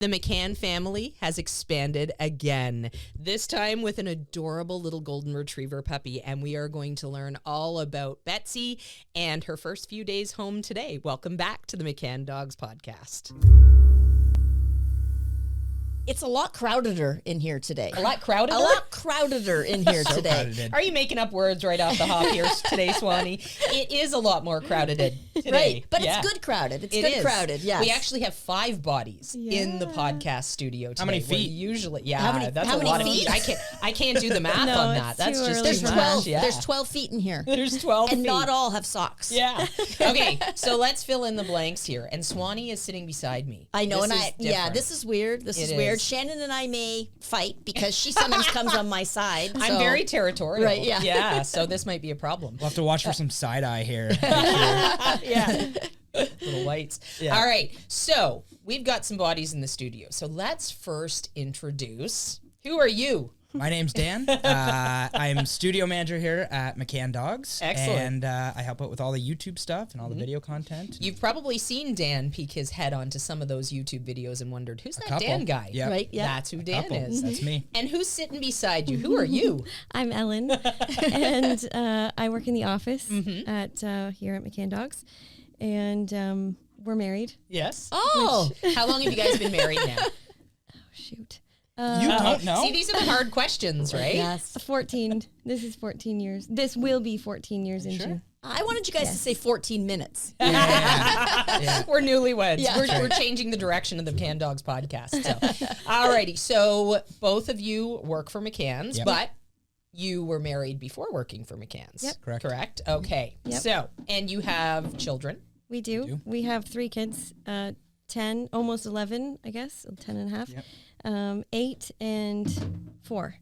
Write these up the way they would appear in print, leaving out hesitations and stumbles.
The McCann family has expanded again, this time with an adorable little golden retriever puppy, and we are going to learn all about Betsy and her first few days home today. Welcome back to the McCann Dogs Podcast. It's a lot crowdeder in here today. A lot crowded? A lot crowdeder in here today. Crowded. Are you making up words right off the hop here today, Swanee? It is a lot more crowded today. Right, but Yeah. it's good crowded. It's It good is. crowded, yes. We actually have 5 bodies in the podcast studio today. How many where feet? Usually, How many- that's how a many lot feet? of feet. I can't do the math No, on it's that. That's too just early There's too for much. 12. Yeah. There's 12 feet in here. There's 12 And feet. not all have socks. Yeah. Okay, so let's fill in the blanks here. And Swanee is sitting beside me. I know, This and is different. this is weird. This It is weird. is. Shannon and I may fight because she sometimes comes on my side. I'm so- very territorial. Right, yeah. Yeah, so this might be a problem. We'll have to watch for some side eye here. Yeah. Little whites. Yeah. All right. So we've got some bodies in the studio. So let's first introduce. Who are you? My name's Dan. I'm studio manager here at McCann Dogs. Excellent. And I help out with all the YouTube stuff and all the video content. You've probably seen Dan peek his head onto some of those YouTube videos and wondered, who's that couple. Dan guy? Yep. Right, yeah. That's who Dan Couple. is. That's me. And who's sitting beside you? Who are you? I'm Ellen, and I work in the office at here at McCann Dogs, and we're married. Yes. Oh, How long have you guys been married now? Oh, shoot. You don't know? See, these are the hard questions, right? yes. 14. This is 14 years. This will be 14 years in June. I wanted you guys to say 14 minutes. Yeah. We're newlyweds. Yeah. We're changing the direction of the McCann Dogs podcast. So, alrighty. So both of you work for McCann's, Yep. but you were married before working for McCann's. Yep. Correct. Correct. Okay. Yep. So, and you have children. We do. We have 3 kids, 10, almost 11, I guess, 10 and a half, Yep. 8 and 4.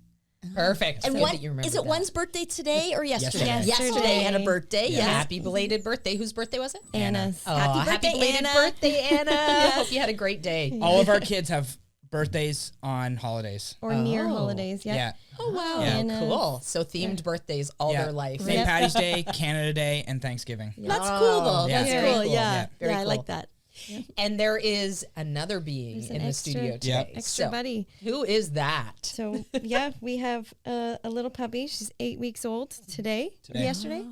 Perfect. And Good one, that you remember is it that. one's birthday today or yesterday? Yesterday. Yesterday had a birthday, Yeah. yes. Happy belated birthday. Whose birthday was it? Anna's. Oh, Happy birthday, belated Anna. birthday, Anna. Hope you had a great day. All of our kids have birthdays on holidays. Or near Oh. holidays, yeah. Yeah. Oh, wow. Yeah. And, Cool. So themed birthdays all Yeah. their life. St. Patty's Day, Canada Day, and Thanksgiving. That's cool, though. Yeah. That's Very cool. cool. Yeah. Yeah. Very I cool. like that. And there is another being There's an in the extra- studio today. Yep. Extra So, buddy. who is that? So yeah, we have a little puppy. She's 8 weeks old today. Yesterday,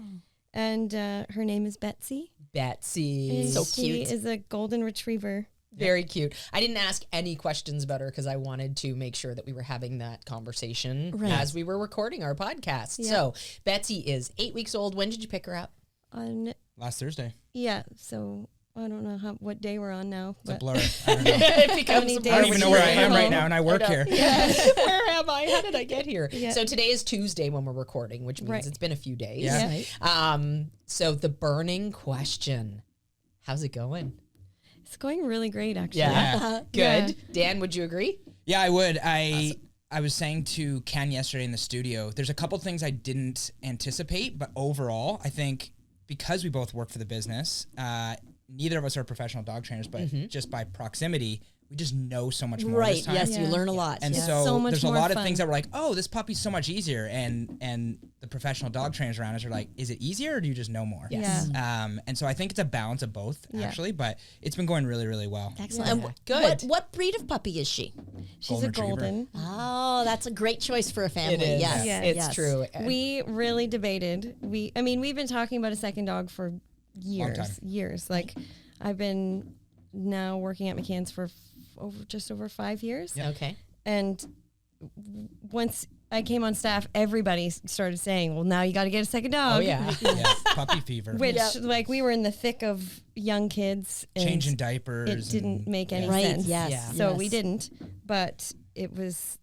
and her name is Betsy. Betsy. And So she cute. is a golden retriever. Very cute. I didn't ask any questions about her because I wanted to make sure that we were having that conversation Right. as we were recording our podcast. Yeah. So Betsy is 8 weeks old. When did you pick her up? On Last Thursday. so I don't know what day we're on now. It's a But blur. I don't know. It becomes many a days I don't blur even Which know when where you're I at am right home. now, and I work here. Where am I? How did I get here? Yeah. So today is Tuesday when we're recording, which means Right. it's been a few days. Yeah. Yeah. So the burning question. How's it going? it's going really great actually. Yeah. Good. Dan, would you agree? Yeah, I would. I was saying to Ken yesterday in the studio, there's a couple things I didn't anticipate, but overall, I think because we both work for the business, neither of us are professional dog trainers, but just by proximity, we just know so much more Right. this time. Yes, you Yeah. learn a lot. And yeah. so much there's a more lot of fun. things that were like, oh, this puppy's so much easier. And the professional dog trainers around us are like, is it easier or do you just know more? Yes. And so I think it's a balance of both, Yeah. actually, but it's been going really, really well. Excellent. Yeah. And Good. What breed of puppy is she? She's Golden a retriever. golden. Oh, that's a great choice for a family. It is. Yes. Yeah. It's yes. true. We really debated. We've been talking about a second dog for years. time. Years. Like I've been now working at McCann's for just over 5 years. Okay. And once I came on staff, everybody started saying, well, now you got to get a second dog. Oh, yeah. Yeah, puppy fever. Which, like, we were in the thick of young kids. And Changing diapers. it didn't and- make any Right. sense. Yes. Yeah. So yes. we didn't. But it was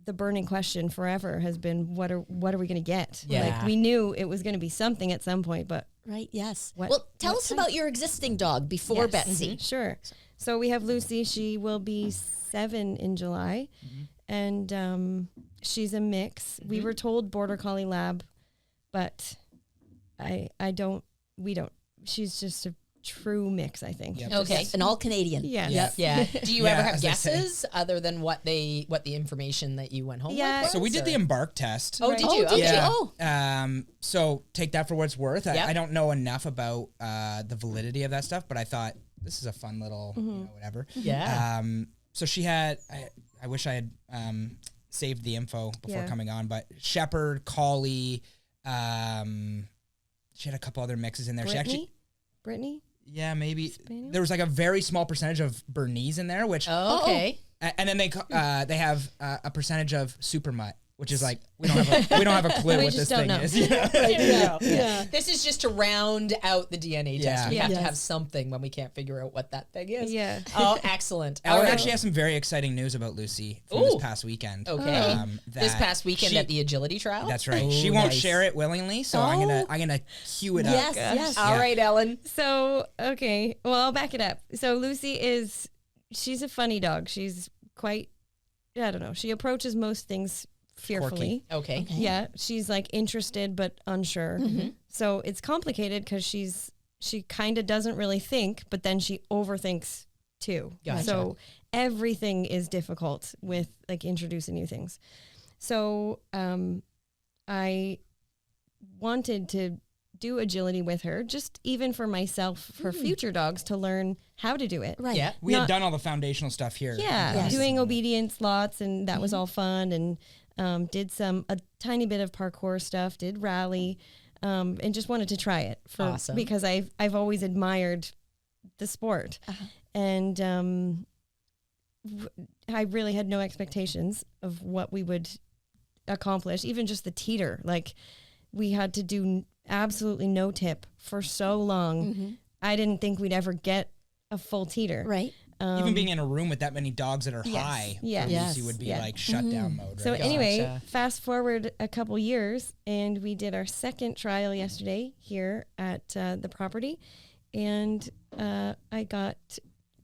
the burning question forever has been, what are we going to get? Yeah. Like, we knew it was going to be something at some point, but Right. Yes. What- well, tell what us type? about your existing dog before Yes. Betsy. Sure. So we have Lucy. She will be 7 in July, and she's a mix. We were told Border Collie Lab, but we don't. She's just a true mix, I think. Yep. Okay. An all Canadian. Yeah. Yeah. Yeah. Do you Yeah, ever have as I say. guesses other than what the information that you went home Yeah. with? So we did the or- embark test. Oh, Right. did Oh, you? did Okay. you? Yeah. Oh. So take that for what it's worth. Yep. I don't know enough about the validity of that stuff, but I thought this is a fun little, whatever. Yeah. So she had, I wish I had saved the info before coming on, but Shepherd, Collie, she had a couple other mixes in there. Brittany? Yeah, maybe. Spaniel? There was like a very small percentage of Bernese in there, which... Oh, okay. And then they have a percentage of Super Mutt, which is like, we don't have a clue We what just this thing don't know. is. Yeah. This is just to round out the DNA test. Yeah. We have to Yes. have something when we can't figure out what that thing is. Yeah. Oh, excellent. Ellen All right. actually has some very exciting news about Lucy from Ooh. this past weekend. Okay. This that past weekend she- at the agility trial? That's right. Oh, She won't nice. share it willingly, so I'm gonna cue it Yes, up. yes. All Yeah. right, Ellen. So, okay. Well, I'll back it up. So Lucy she's a funny dog. She's quite, I don't know. She approaches most things fearfully. Okay. Yeah. She's like interested, but unsure. So it's complicated because she kind of doesn't really think, but then she overthinks too. Gotcha. So everything is difficult with like introducing new things. So I wanted to do agility with her, just even for myself, for future dogs to learn how to do it. Right. Yeah. We had Not- done all the foundational stuff here. Yeah, Yes. doing obedience lots, and that was all fun. And did a tiny bit of parkour stuff, did rally, and just wanted to try it Awesome. because I've always admired the sport, and I really had no expectations of what we would accomplish. Even just the teeter, like we had to do absolutely no tip for so long. I didn't think we'd ever get a full teeter. Right. Even being in a room with that many dogs that are high, Yes. for Lucy Yes. would be Yeah. like shutdown mode. Right? So anyway, Gotcha. fast forward a couple years, and we did our second trial yesterday here at the property, and I got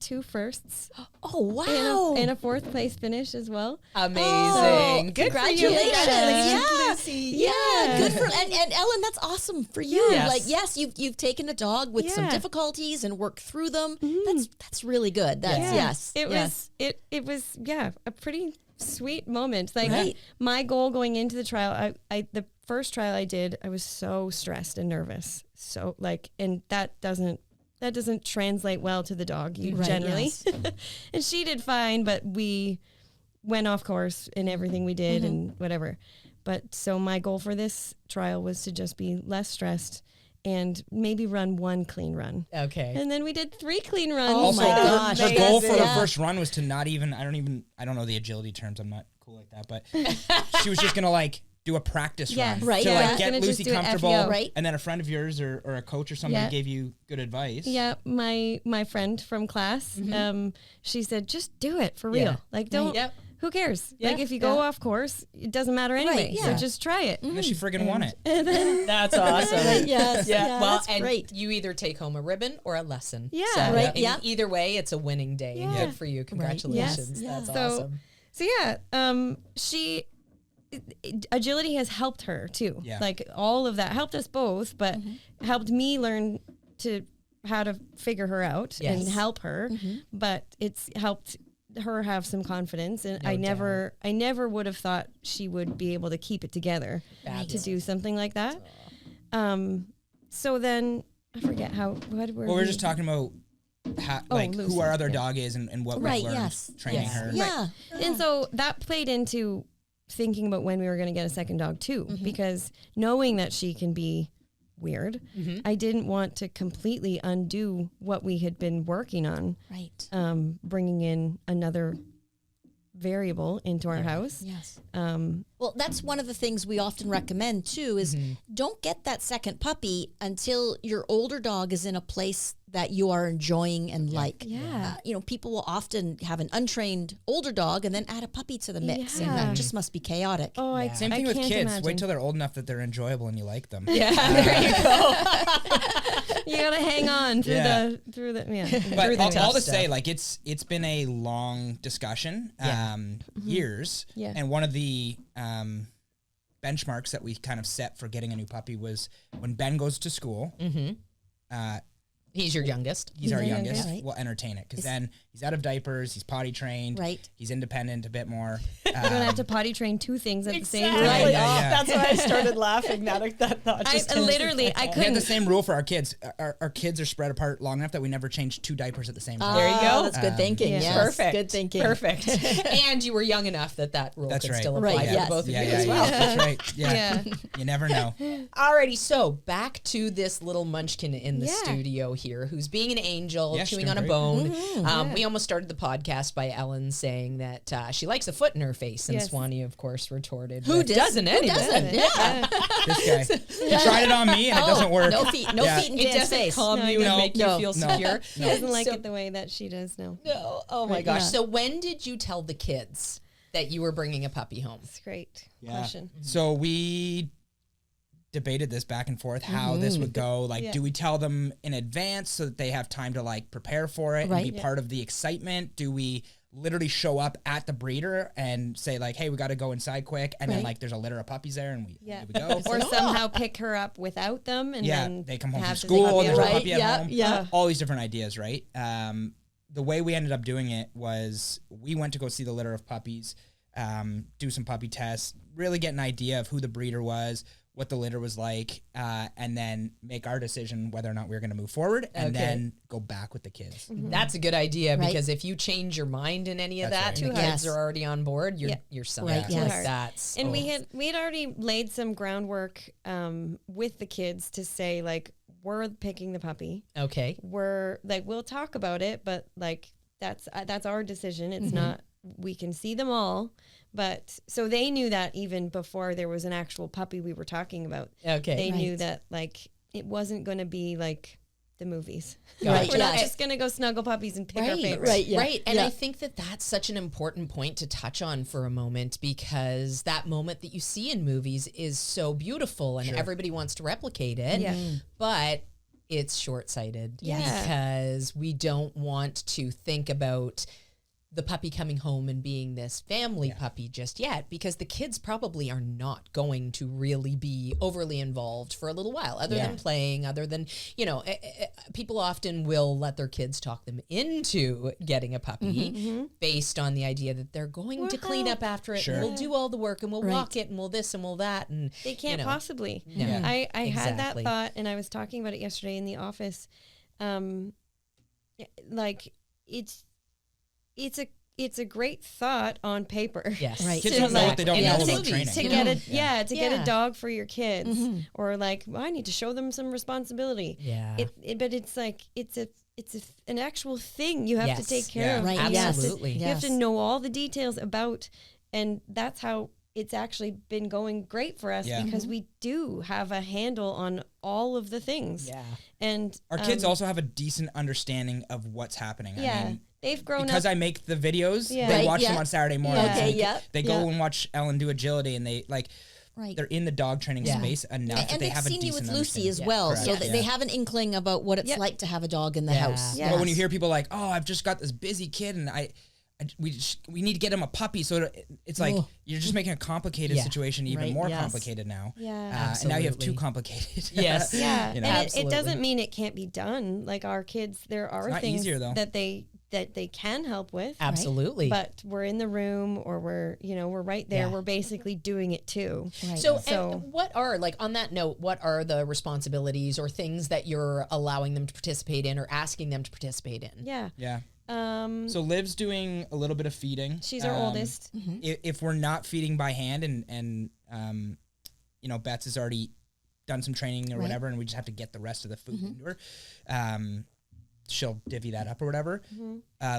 2 firsts Oh, wow. and a 4th place finish as well. Amazing. Oh, Good for you. congratulations. Yeah. Lucy. Yeah, good for and Ellen, that's awesome for you. Yes. Like, yes, you've taken a dog with some Yeah. difficulties and worked through them. That's really good. That's Yeah. yes. It yes. was it was a pretty sweet moment. Like Right. my goal going into the trial, I the first trial I did, I was so stressed and nervous. So like, and that doesn't translate well to the dog Right, generally. yes. And she did fine, but we went off course in everything we did and whatever. But so my goal for this trial was to just be less stressed and maybe run 1 clean run. Okay. And then we did 3 clean runs. Oh Also, my gosh. her goal for the Yeah. first run was to not even, I don't know the agility terms. I'm not cool like that, but she was just going to like do a practice Yes. run Right, to yeah. like Just get gonna just Lucy do an comfortable. FEO. Right. And then a friend of yours or a coach or somebody Yeah. gave you good advice. Yeah, my friend from class, she said, just do it for real. Yeah. Like, don't, Yep. who cares? Yeah, Like, if you go off course, it doesn't matter anyway. yeah. So just try it. And then she friggin' won it. That's awesome. Right, yes. Yeah, Well, that's and great. you either take home a ribbon or a lesson. Yeah. So, Right, and yeah. Either way, it's a winning day. And Yeah. good for you. Congratulations. Yes. That's Yeah. awesome. So yeah, agility has helped her too. Yeah. Like all of that helped us both, but helped me learn how to figure her out Yes. and help her. But it's helped her have some confidence, and I never would have thought she would be able to keep it together to do something like that. So then I forget what were Well, we're just talking about how, like Lucy, who our other yeah. dog is and what Right, we've learned yes. training Yes. her. Yeah. And so that played into thinking about when we were going to get a second dog too, because knowing that she can be weird, I didn't want to completely undo what we had been working on, Right. bringing in another variable into our house. Yes. Well, that's one of the things we often recommend too is don't get that second puppy until your older dog is in a place that you are enjoying and like. Yeah. People will often have an untrained older dog and then add a puppy to the mix, and Yeah. that just must be chaotic. Oh, Yeah. Same I thing with can't kids. imagine. Wait till they're old enough that they're enjoyable and you like them. Yeah. There you go. You gotta hang on through Yeah. through the But Through the all tough to stuff. say, like it's been a long discussion, years. Yeah. And one of the benchmarks that we kind of set for getting a new puppy was when Ben goes to school. He's your youngest. He's our our youngest. youngest. Right. We'll entertain it because then he's out of diapers. He's potty trained. Right. He's independent a bit more. You don't have to potty train two things at the same time. Exactly. Yeah. That's why I started laughing. That thought just I literally, I We have couldn't. the same rule for our kids. Our kids are spread apart long enough that we never change 2 diapers at the same time. There you go. That's good thinking. yeah. Yes. Perfect. Good thinking. Perfect. And you were young enough that rule That's could right. still apply Right, to yes. both of Yeah, you yeah, as yeah. well. That's right. Yeah. Yeah. You never know. Alrighty, so back to this little munchkin in the Yeah. studio here who's being an angel, Yeah, she's chewing on doing a great. bone. We almost started the podcast by Ellen saying that she likes a foot in her face, and Yes. Swanee, of course, retorted, Who "But doesn't Who anybody?" doesn't? Yeah. This guy. He tried it on me and it doesn't work. No feet. No Yeah. feet in It Dan's doesn't face. calm No, you no, and make no, you feel no. secure. He doesn't like So- it the way that she does. No, No. Oh my Right, gosh. yeah. So when did you tell the kids that you were bringing a puppy home? it's great Yeah. question. So we debated this back and forth how this would go. Like, Yeah. do we tell them in advance so that they have time to like prepare for it Right. and be part of the excitement? Do we literally show up at the breeder and say like, hey, we got to go inside quick, and then Right. like there's a litter of puppies there and Yeah. here we go. Or somehow pick her up without them, and Yeah, then they come home from have to take school the and there's a puppy puppy at yeah, home. yeah. All these different ideas, right? The way we ended up doing it was we went to go see the litter of puppies, do some puppy tests, really get an idea of who the breeder was, what the litter was like, and then make our decision whether or not we were going to move forward, and Okay. then go back with the kids. That's a good idea, Right. because if you change your mind in any of that, That's and right. the Too kids hard. are already on board, you're Yeah. you're sunk. Right, yes. Like that's And we had already laid some groundwork with the kids to say like, we're picking the puppy. okay. We're like, we'll talk about it, but like that's our decision. It's not. We can see them all, but so they knew that even before there was an actual puppy we were talking about. Okay. They knew Right. that like it wasn't going to be like the movies. Right, We're not yeah. just going to go snuggle puppies and pick our Right, favorites. right. Yeah. Right. And yeah. I think that that's such an important point to touch on for a moment, because that moment that you see in movies is so beautiful and everybody wants to replicate it. Yeah. But it's short-sighted Yeah. because we don't want to think about the puppy coming home and being this family puppy just yet, because the kids probably are not going to really be overly involved for a little while, other than playing, other than, people often will let their kids talk them into getting a puppy based on the idea that they're going to clean up after it, Sure. and we'll do all the work, and we'll Right. walk it, and we'll this and we'll that, and They can't possibly. Yeah. I had that Exactly. thought, and I was talking about it yesterday in the office. Like it's a great thought on paper. Yes. Right. Kids To don't know what they don't And know that's about movies, training. to you get know? to get Yeah. a dog for your kids, or like, well, I need to show them some responsibility. Yeah. But it's like an actual thing you have to Yes. take care Yeah. of. Right, You have to- Absolutely. You have to Yes. know all the details about, and that's how it's actually been going great for us, Yeah. because we do have a handle on all of the things. Yeah. And Our kids also have a decent understanding of what's happening. yeah, I mean, they've grown because up. I make the videos, Yeah. they Right, watch them yeah. on Saturday mornings. Yeah. Okay, and yeah, They go yeah. and watch Ellen do agility, and they like Right. they're in the dog training Yeah. space enough that And they they've have a seen you decent with Lucy as understanding. well, Correct, so yeah. that they have an inkling about what it's Yep. like to have a dog in the Yeah. house. Yeah. But when you hear people like, "Oh, I've just got this busy kid, and we need to get him a puppy," so it's like Oh. you're just making a complicated Yeah. situation even Right, more yes. complicated now. Yeah. And now you have Absolutely. too complicated. Yes. Yeah, You know? and it Absolutely. doesn't mean it can't be done. Like our kids, there are not things easier, though. that they can help with. Absolutely. But we're in the room, or we're right there. Yeah. We're basically doing it too. Right. So, So- and what are, like, on that note, what are the responsibilities or things that you're allowing them to participate in or asking them to participate in? Yeah. Yeah. Um, So Liv's doing a little bit of feeding. she's our oldest. If we're not feeding by hand, and Bets has already done some training or Right. whatever, and we just have to get the rest of the food into her, she'll divvy that up or whatever.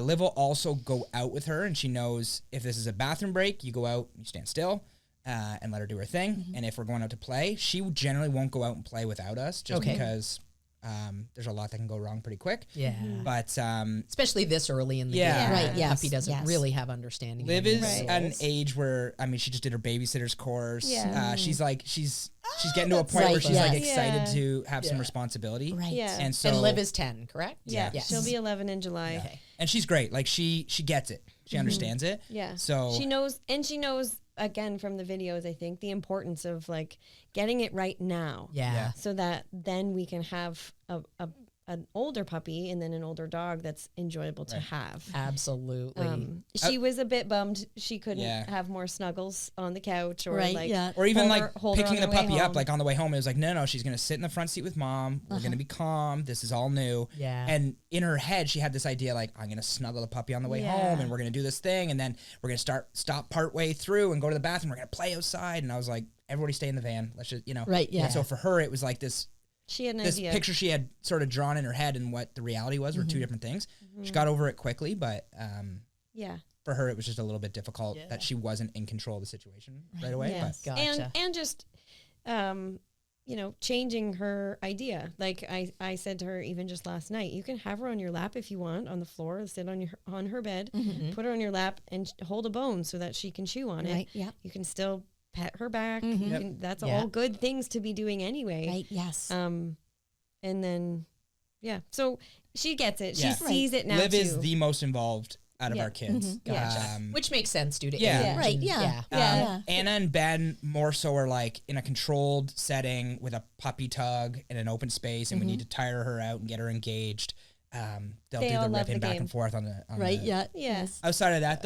Liv will also go out with her, and she knows if this is a bathroom break, you go out, you stand still, and let her do her thing. And if we're going out to play, she generally won't go out and play without us, just Okay. because there's a lot that can go wrong pretty quick. Yeah. But Especially this early in the Yeah. game. Right, yes, Puppy doesn't yes. really have understanding. Liv of is the at an rules. age where, I mean, she just did her babysitter's course. Yeah. She's getting to a point where right, she's like yes. excited Yeah. to have some Yeah. responsibility. Right. Yeah. And so And Liv is 10, correct? Yeah. Yes. She'll be 11 in July. Okay. and she's great. Like she gets it. She understands it. Yeah. So she knows again from the videos, I think, the importance of like getting it right now. Yeah. Yeah. So that then we can have a an older puppy and then an older dog that's enjoyable to have. Absolutely. She was a bit bummed she couldn't Yeah. have more snuggles on the couch or Right, like yeah. Or even hold like her- hold her picking the on the way puppy up, home. like on the way home, it was like, no, she's gonna sit in the front seat with mom. We're gonna be calm. This is all new. Yeah. And in her head, she had this idea like, I'm gonna snuggle the puppy on the way Yeah. home, and we're gonna do this thing, and then we're gonna stop part way through and go to the bathroom. We're gonna play outside, and I was like, everybody stay in the van. Let's just, Right, yeah. And so for her, it was like this she had an this idea. picture she had sort of drawn in her head, and what the reality was were two different things. She got over it quickly, but Yeah. for her, it was just a little bit difficult that she wasn't in control of the situation right away. Yes. But Gotcha. And just changing her idea. Like I said to her even just last night, you can have her on your lap if you want, on the floor, sit on her bed, put her on your lap and hold a bone so that she can chew on Right, it. yeah. You can still pet her back. You can, that's Yeah. all good things to be doing anyway. Right, yes. And then so she gets it. Yeah. She sees it now Liv too. is the most involved out of Yeah. our kids. Gotcha. Which makes sense due to Yeah. age. Right, and- yeah. Um, Anna and Ben more so are like in a controlled setting with a puppy tug in an open space, and we need to tire her out and get her engaged. They'll They do all the love ripping the back game. and forth on the Right, yeah. Yes. Outside of that,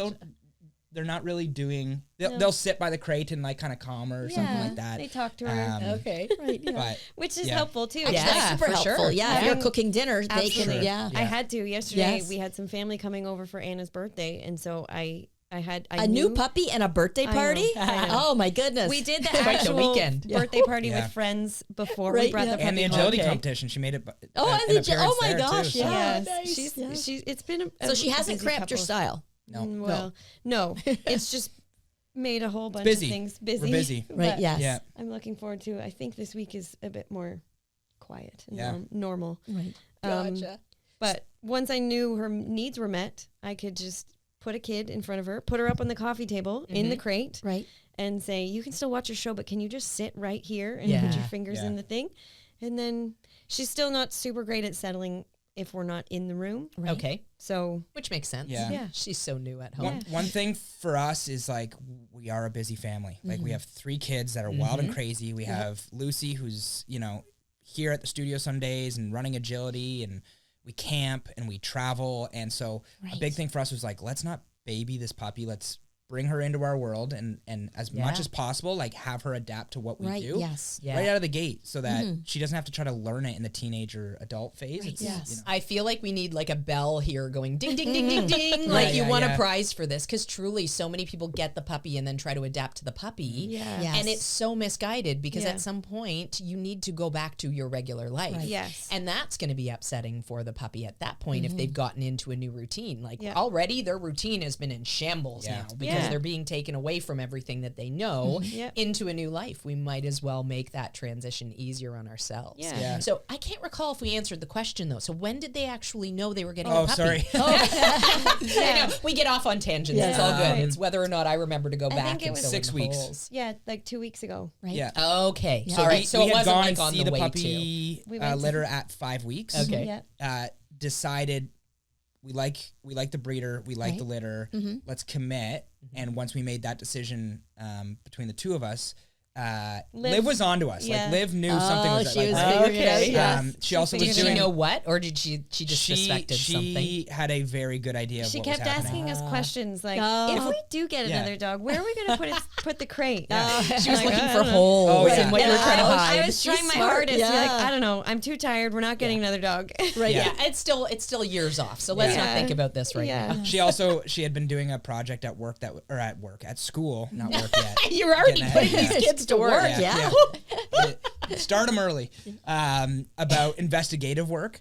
they're not really doing. They'll sit by the crate and like kind of calm her or something like that. They talk to her, Okay. Right, yeah. But which is yeah. helpful too. Actually, Yeah, that's super for helpful. sure. Yeah, if Having- you're cooking dinner, they can, Absolutely. yeah. I had to yesterday. Yes. We had some family coming over for Anna's birthday, and so I A new puppy and a birthday I know, party? I know. Oh, my goodness. We did the Quite the actual weekend. birthday party Yeah. with friends before Right, we brought yeah. the puppy and the home. agility Okay. competition, she made it. Oh, and an the appearance oh my there, gosh, too, yeah. Yes, Nice, she's yeah. it's been a So she hasn't busy cramped your couple- style. No. Well, no, it's just made a whole bunch busy. of things busy. We're busy. Right, But yes. Yeah. I'm looking forward to. I think this week is a bit more quiet and Yeah. normal. Right. But once I knew her needs were met, I could just put a kid in front of her, put her up on the coffee table in the crate, Right. and say, you can still watch your show, but can you just sit right here and put Yeah. your fingers Yeah. in the thing? And then she's still not super great at settling if we're not in the room. Right. Okay. So Which makes sense. Yeah. Yeah. She's so new at home. One thing for us is like we are a busy family. Like we have 3 kids that are wild and crazy. We have Lucy, who's here at the studio some days and running agility, and we camp and we travel. And so a big thing for us was like, let's not baby this puppy. Let's bring her into our world and as much as possible, like have her adapt to what we do Yes. Yeah. right out of the gate, so that she doesn't have to try to learn it in the teenager adult phase. It's, Yes. I feel like we need like a bell here going ding, ding, ding, ding, ding. Like you yeah, want yeah. a prize for this, because truly so many people get the puppy and then try to adapt to the puppy. Yeah. Yes. And it's so misguided, because Yeah. at some point you need to go back to your regular life. Right. Yes. And that's going to be upsetting for the puppy at that point if they've gotten into a new routine. Like Yeah. already their routine has been in shambles Yeah. now, because Yeah. they're being taken away from everything that they know Yep. into a new life. We might as well make that transition easier on ourselves. Yeah. Yeah. So I can't recall if we answered the question though. So when did they actually know they were getting Oh, a puppy? sorry. I know. We get off on tangents. It's all good. It's whether or not I remember to go back think it and was fill 6 in the weeks. holes. Yeah, like 2 weeks ago. Right. Yeah. Okay. Yeah. All right. we, So we it had wasn't gone like to on see the the way to. puppy We went to- litter at 5 weeks. Okay. Yeah. Decided we like the breeder, we like Right. the litter. Let's commit. And once we made that decision between the two of us, Liv was onto us. Yeah. Like Liv knew something was she like, was right? figuring it out. Okay. Yes. She also figured was Did she doing. know what, or did she just suspected something? She had a very good idea. Of She what kept was happening. asking us questions like, Oh. if we do get Yeah. another dog, where are we going to put the crate? She was Like, looking I for don't know. holes Oh, yeah. and what you were trying to hide. I was trying my smart, hardest. yeah. You're like, I don't know. I'm too tired. We're not getting another dog. Right. yeah, it's still years off. So let's Yeah. not think about this right Yeah. now. She had been doing a project at work at school, not work yet. You're already Getting putting ahead, these yeah. kids to work. Yeah. Start them early. About investigative work,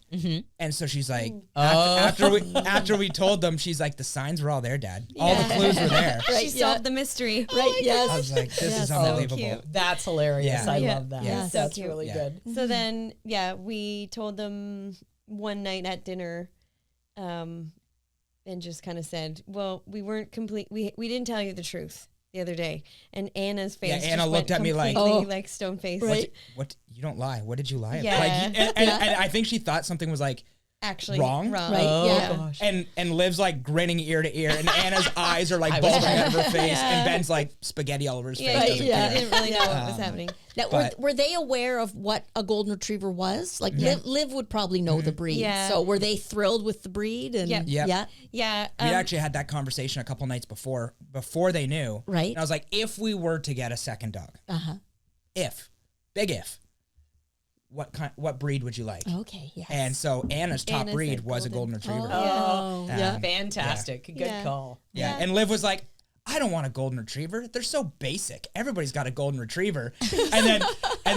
and so she's like, after we told them, she's like, the signs were all there, Dad. All the clues were there. She solved the mystery. Right. Yes. I was like, this is Yes. So unbelievable. cute. That's hilarious. Yeah. I Yeah. love that. Yeah. So That's cute. really Yeah. good. So then, we told them one night at dinner, and just kind of said, well, we weren't complete. We didn't tell you the truth the other day. And Anna's face. Yeah, just Anna went looked at me like, completely, like stone face. Right. What you don't lie. What did you lie about? Yeah. Like, and I think she thought something was like, actually wrong. Right. Oh, Yeah. gosh. And Liv's like grinning ear to ear, and Anna's eyes are like bulging out of her face, and Ben's like spaghetti all over his Yeah, face. he doesn't yeah. care. didn't really know what was happening. Now, But- were they aware of what a golden retriever was? Like Liv would probably know the breed. Yeah. So were they thrilled with the breed? And Yep. Yep. yeah. Yeah. We actually had that conversation a couple nights before they knew. Right. And I was like, if we were to get a second dog, big if, what breed would you like? Okay. Yes. And so Anna's top Anna breed said was a golden. golden retriever. Oh, yeah. Fantastic. Good Yeah. call. Yeah. And Liv was like, I don't want a golden retriever. They're so basic. Everybody's got a golden retriever. and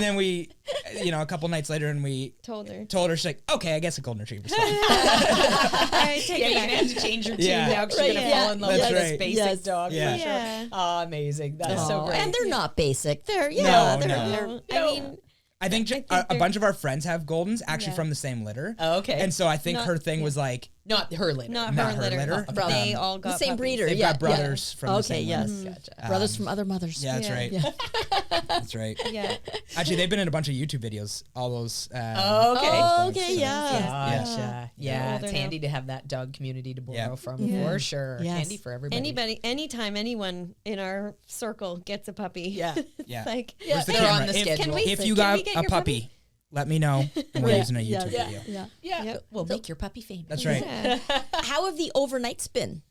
then we, a couple nights later, and we told her. she's like, okay, I guess a golden retriever's fine. I take Yeah, it you're back. gonna have to change your tune Yeah. now because Right, you're gonna yeah. fall in love That's with this right. basic Yes. dog. Yeah. For sure. Yeah. Oh, amazing. That's so Oh, great. and they're not basic. They're No, they're, no. they're I mean, I think, think a they're- bunch of our friends have Goldens, actually Yeah. from the same litter. Oh, okay. And so I think Not- her thing was like, not her litter. not Not her her litter. litter. But they all the got same puppies. breeder. they've yeah, got brothers from the Okay, same yes. litter. Gotcha. Brothers from other mothers. Yeah, that's Yeah. right. Yeah. That's right. Yeah. Actually, they've been in a bunch of YouTube videos. All those. Okay. Oh, okay, yeah. Gotcha. Yeah, They're it's older handy to have that dog community to borrow Yeah. from Yeah. for sure. Yes. Handy for everybody. Anybody, anytime anyone in our circle gets a puppy. Yeah. Yeah. Like, Where's the they're on camera? the If- schedule. Can we- If you Can got we get a your puppy, let me know, and we're using a YouTube yeah, video. yeah. Yeah. We'll make your puppy famous. That's right. yeah. How have the overnights been?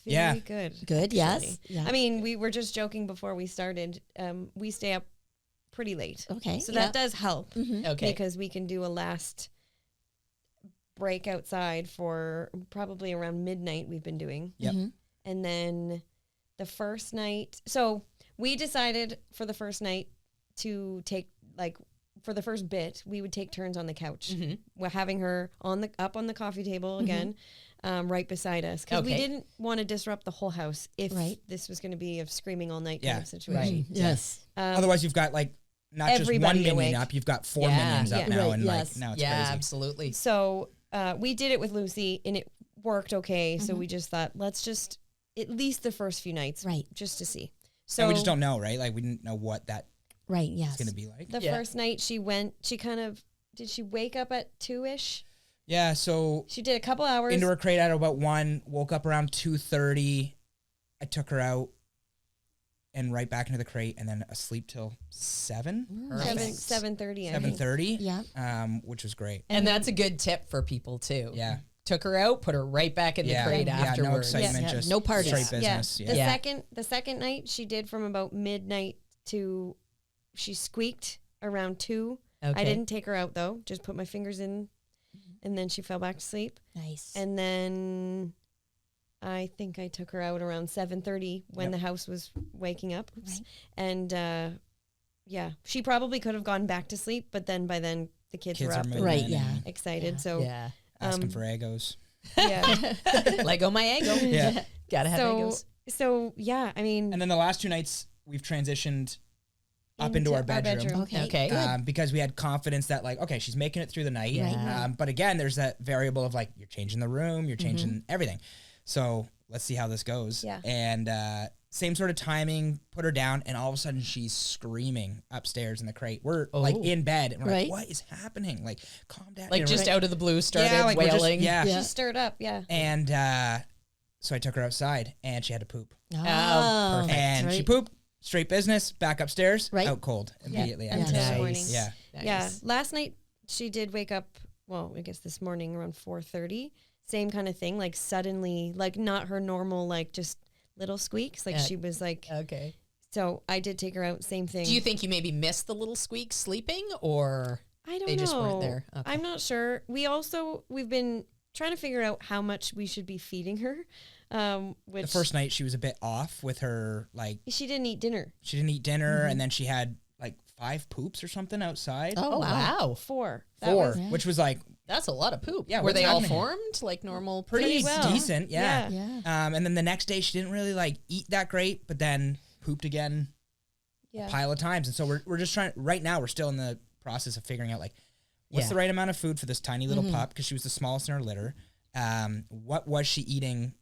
Yeah. Very good. Good. Yes. actually. Yeah. I mean, we were just joking before we started. We stay up pretty late. Okay. So yeah. that does help Okay. because we can do a last break outside for probably around midnight we've been doing. Yep. And then the first night, so we decided for the first night to take, like, for the first bit, we would take turns on the couch. We're having her up on the coffee table again, right beside us, because we Okay. didn't want to disrupt the whole house if Right. this was going to be a screaming all night Yeah. kind of situation. Yes. Otherwise, you've got like not just one Everybody minion awake. up, you've got 4 Yeah. minions up Yeah. now, Right, and yes. like now it's Yeah, crazy. absolutely. So we did it with Lucy, and it worked okay. So we just thought, let's just at least the first few nights, Right. just to see. So And we just don't know, right? Like we didn't know what that Right. is Yes. going to be like. the Yeah. first night did she wake up at 2-ish? Yeah, so She did a couple hours. into her crate at about 1, woke up around 2:30. I took her out and right back into the crate, and then asleep till 7, Perfect. 7:30. I think. 7:30. Yeah. Which was great. And that's a good tip for people too. Yeah. Took her out, put her right back in the crate No afterwards. excitement, Yeah. just No parties. straight Yeah. business. The Yeah. second night she did from about midnight to she squeaked around 2. Okay. I didn't take her out though. Just put my fingers in, and then she fell back to sleep. Nice. And then I think I took her out around 7:30 when Yep. the house was waking up. Oops. Right. And yeah, she probably could have gone back to sleep, but then by then the kids were Kids are up moving and Right, in yeah. and excited. So Yeah. asking for egos. yeah. Lego my ego. Yeah. Gotta have so egos. so yeah, I mean, And then the last 2 nights, we've transitioned up into our bedroom. Okay. Okay. Good. Because we had confidence that like, okay, she's making it through the night. Yeah. But again, there's that variable of like, you're changing the room, you're changing everything. So let's see how this goes. Yeah. And same sort of timing, put her down, and all of a sudden she's screaming upstairs in the crate. We're like Oh. in bed, and we're Right. like, what is happening? Like, calm down. Like You know, just we're- out of the blue started like, we're just- wailing. yeah. Yeah. she stirred up. Yeah. And so I took her outside, and she had to poop. Oh, perfect. And right. she pooped, straight business, back upstairs, Right. out cold immediately. Yeah. after Until that. the morning. Nice. Yeah. Nice. Yeah. Last night she did wake up. Well, I guess this morning around 4:30. Same kind of thing. Like suddenly, like not her normal, like just little squeaks. Like she was like. Okay. So I did take her out. Same thing. Do you think you maybe missed the little squeaks sleeping, or I don't they know. just weren't there? Okay. I'm not sure. We've been trying to figure out how much we should be feeding her. Which The first night she was a bit off with her, like, she didn't eat dinner. she didn't eat dinner, and then she had like 5 poops or something outside. Oh, Oh wow. wow, 4. That 4, was which was like that's a lot of poop. Yeah, Were what's they all happening here? formed like normal? pretty well. decent, yeah. Yeah. And then the next day she didn't really like eat that great, but then pooped again Yeah. a pile of times. And so we're just trying. Right now we're still in the process of figuring out like what's Yeah. the right amount of food for this tiny little pup, because she was the smallest in her litter. What was she eating,